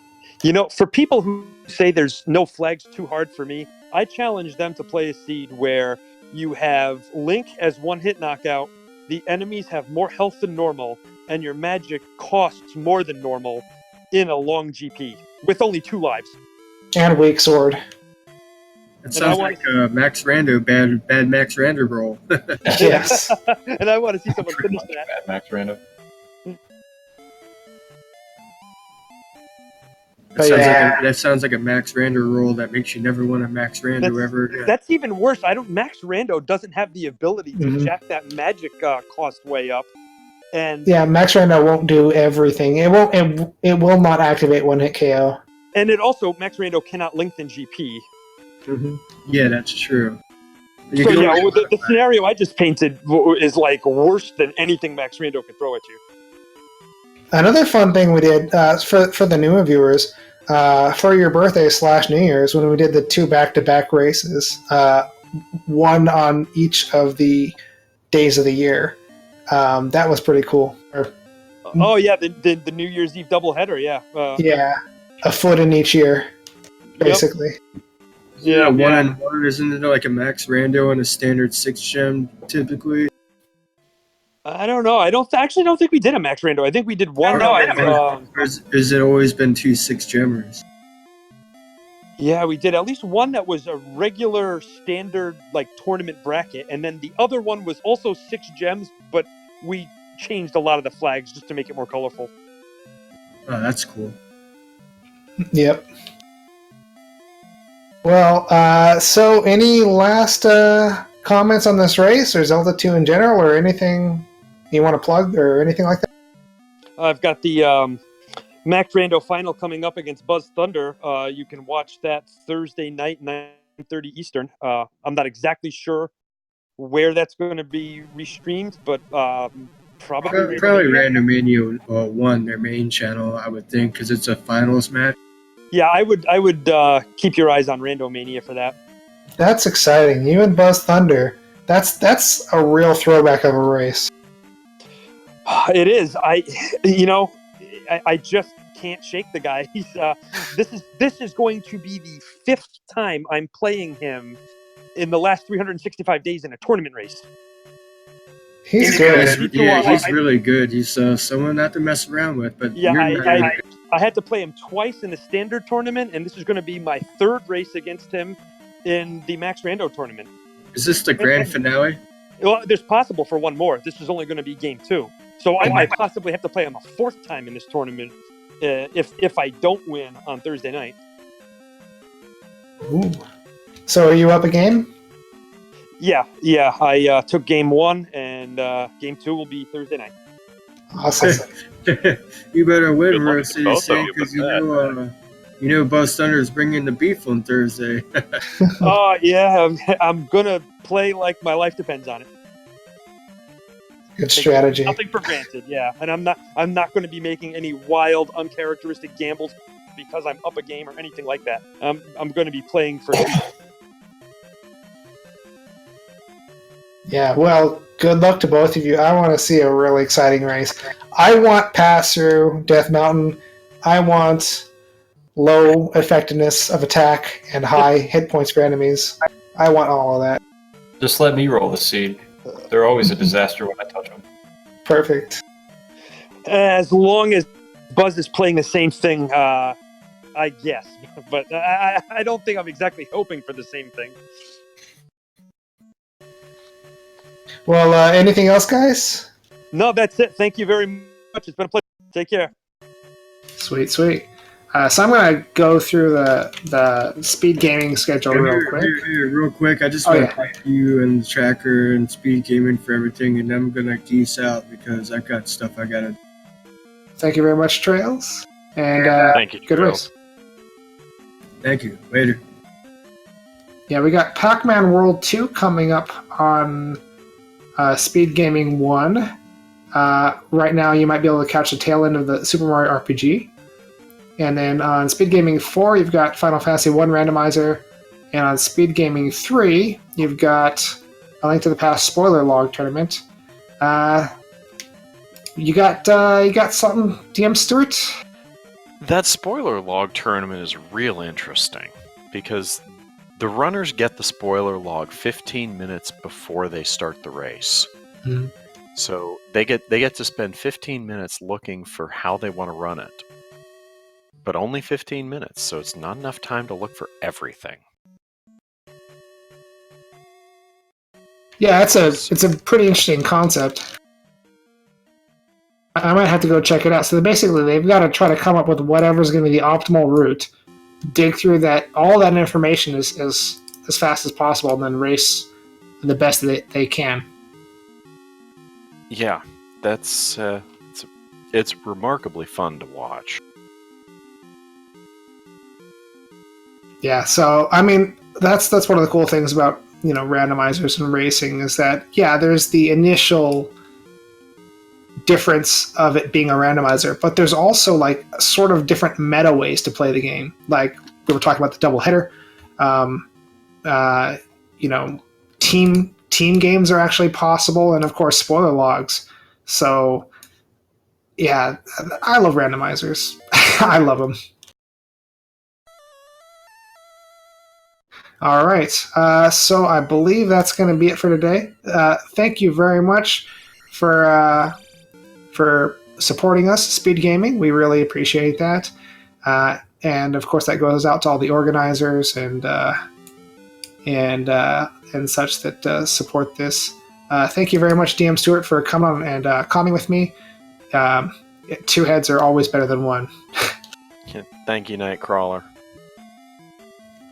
C: For people who say there's no flags too hard for me, I challenge them to play a seed where you have Link as one-hit knockout, the enemies have more health than normal, and your magic costs more than normal in a long GP, with only 2 lives.
A: And weak sword.
D: It sounds like Max Rando, bad Max Rando roll.
A: Yes.
C: And I want to see someone finish that.
E: Bad Max Rando.
A: But yeah.
D: That sounds like a Max Rando rule that makes you never want to Max Rando ever again.
C: That's even worse. Max Rando doesn't have the ability to
A: Mhm.
C: jack that magic cost way up. And
A: Yeah, Max Rando won't do everything. It won't. It will not activate one hit KO.
C: And it also, Max Rando cannot lengthen GP.
A: Mm-hmm.
D: Yeah, that's true.
C: So yeah, the scenario I just painted is like worse than anything Max Rando could throw at you.
A: Another fun thing we did for the newer viewers, for your birthday / New Year's, when we did the 2 back-to-back races, one on each of the days of the year. That was pretty cool.
C: Oh yeah, the New Year's Eve doubleheader, yeah.
A: Yeah, a foot in each year, basically.
D: Yeah, one and one. Isn't it like a Max Rando and a standard 6-gem typically?
C: I don't know. I don't think we did a Max Rando. I think we did one.
D: Has it always been 2 6-gemmers?
C: Yeah, we did at least one that was a regular standard like tournament bracket, and then the other one was also 6 gems, but we changed a lot of the flags just to make it more colorful.
D: Oh, that's cool.
A: Yep. Well, so any last comments on this race or Zelda 2 in general, or anything you want to plug or anything like that?
C: I've got the Max Rando final coming up against Buzz Thunder. You can watch that Thursday night, 9:30 Eastern. I'm not exactly sure where that's going to be restreamed, but probably
D: Randomania 1, their main channel, I would think, because it's a finals match.
C: Yeah, I would keep your eyes on Randomania for that.
A: That's exciting. You and Buzz Thunder. That's a real throwback of a race.
C: It is. I just can't shake the guy. He's this is going to be the 5th time I'm playing him in the last 365 days in a tournament race.
A: He's good.
D: He's really good. He's someone not to mess around with. But
C: yeah, I had to play him twice in the standard tournament, and this is going to be my 3rd race against him in the Max Rando tournament.
D: Is this the grand finale?
C: Well, there's possible for one more. This is only going to be game 2. So I might possibly have to play him a 4th time in this tournament if I don't win on Thursday night.
A: Ooh. So are you up a game?
C: Yeah. I took game 1, and game 2 will be Thursday night.
A: Awesome.
D: You better win, Rossi, because you know Buzz Thunder is bringing the beef on Thursday.
C: Oh yeah, I'm gonna play like my life depends on it.
A: Good strategy.
C: Nothing for granted, yeah. And I'm not going to be making any wild, uncharacteristic gambles because I'm up a game or anything like that. I'm going to be playing for.
A: Yeah, well, good luck to both of you. I want to see a really exciting race. I want pass through Death Mountain. I want low effectiveness of attack and high hit points for enemies. I want all of that.
E: Just let me roll the seed. They're always a disaster when I touch them.
A: Perfect.
C: As long as Buzz is playing the same thing, I guess. But I don't think I'm exactly hoping for the same thing.
A: Well, anything else, guys?
C: No, that's it. Thank you very much. It's been a pleasure. Take care.
A: Sweet. So I'm going to go through the speed gaming schedule real quick.
D: Real quick, I just want to thank you and the tracker and speed gaming for everything, and I'm going to geese out because I've got stuff I got to do.
A: Thank you very much, Trails. And
B: thank you,
A: good race.
D: Thank you. Later.
A: Yeah, we got Pac-Man World 2 coming up on Speed Gaming 1. Right now, you might be able to catch the tail end of the Super Mario RPG. And then on Speed Gaming 4, you've got Final Fantasy 1 Randomizer. And on Speed Gaming 3, you've got A Link to the Past Spoiler Log Tournament. You got something, DM Stewart?
B: That spoiler log tournament is real interesting because the runners get the spoiler log 15 minutes before they start the race.
A: Mm-hmm.
B: So they get to spend 15 minutes looking for how they want to run it. But only 15 minutes, so it's not enough time to look for everything.
A: Yeah, it's a pretty interesting concept. I might have to go check it out. So basically, they've got to try to come up with whatever's going to be the optimal route, dig through all that information as fast as possible, and then race the best that they can.
B: Yeah, that's it's remarkably fun to watch.
A: Yeah, so I mean that's one of the cool things about randomizers and racing is that there's the initial difference of it being a randomizer, but there's also like sort of different meta ways to play the game. Like we were talking about the double header. Team games are actually possible, and of course spoiler logs. So yeah, I love randomizers. I love them. All right, so I believe that's going to be it for today. Thank you very much for supporting us, Speed Gaming. We really appreciate that. And of course, that goes out to all the organizers and such that support this. Thank you very much, DM Stewart, for coming on and calming with me. Two heads are always better than one.
B: Thank you, Nightcrawler.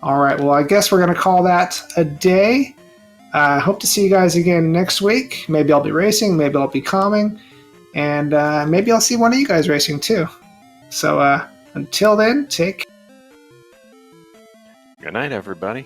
A: All right, well, I guess we're going to call that a day. I hope to see you guys again next week. Maybe I'll be racing, maybe I'll be calming, and maybe I'll see one of you guys racing too. So until then, take care.
B: Good night, everybody.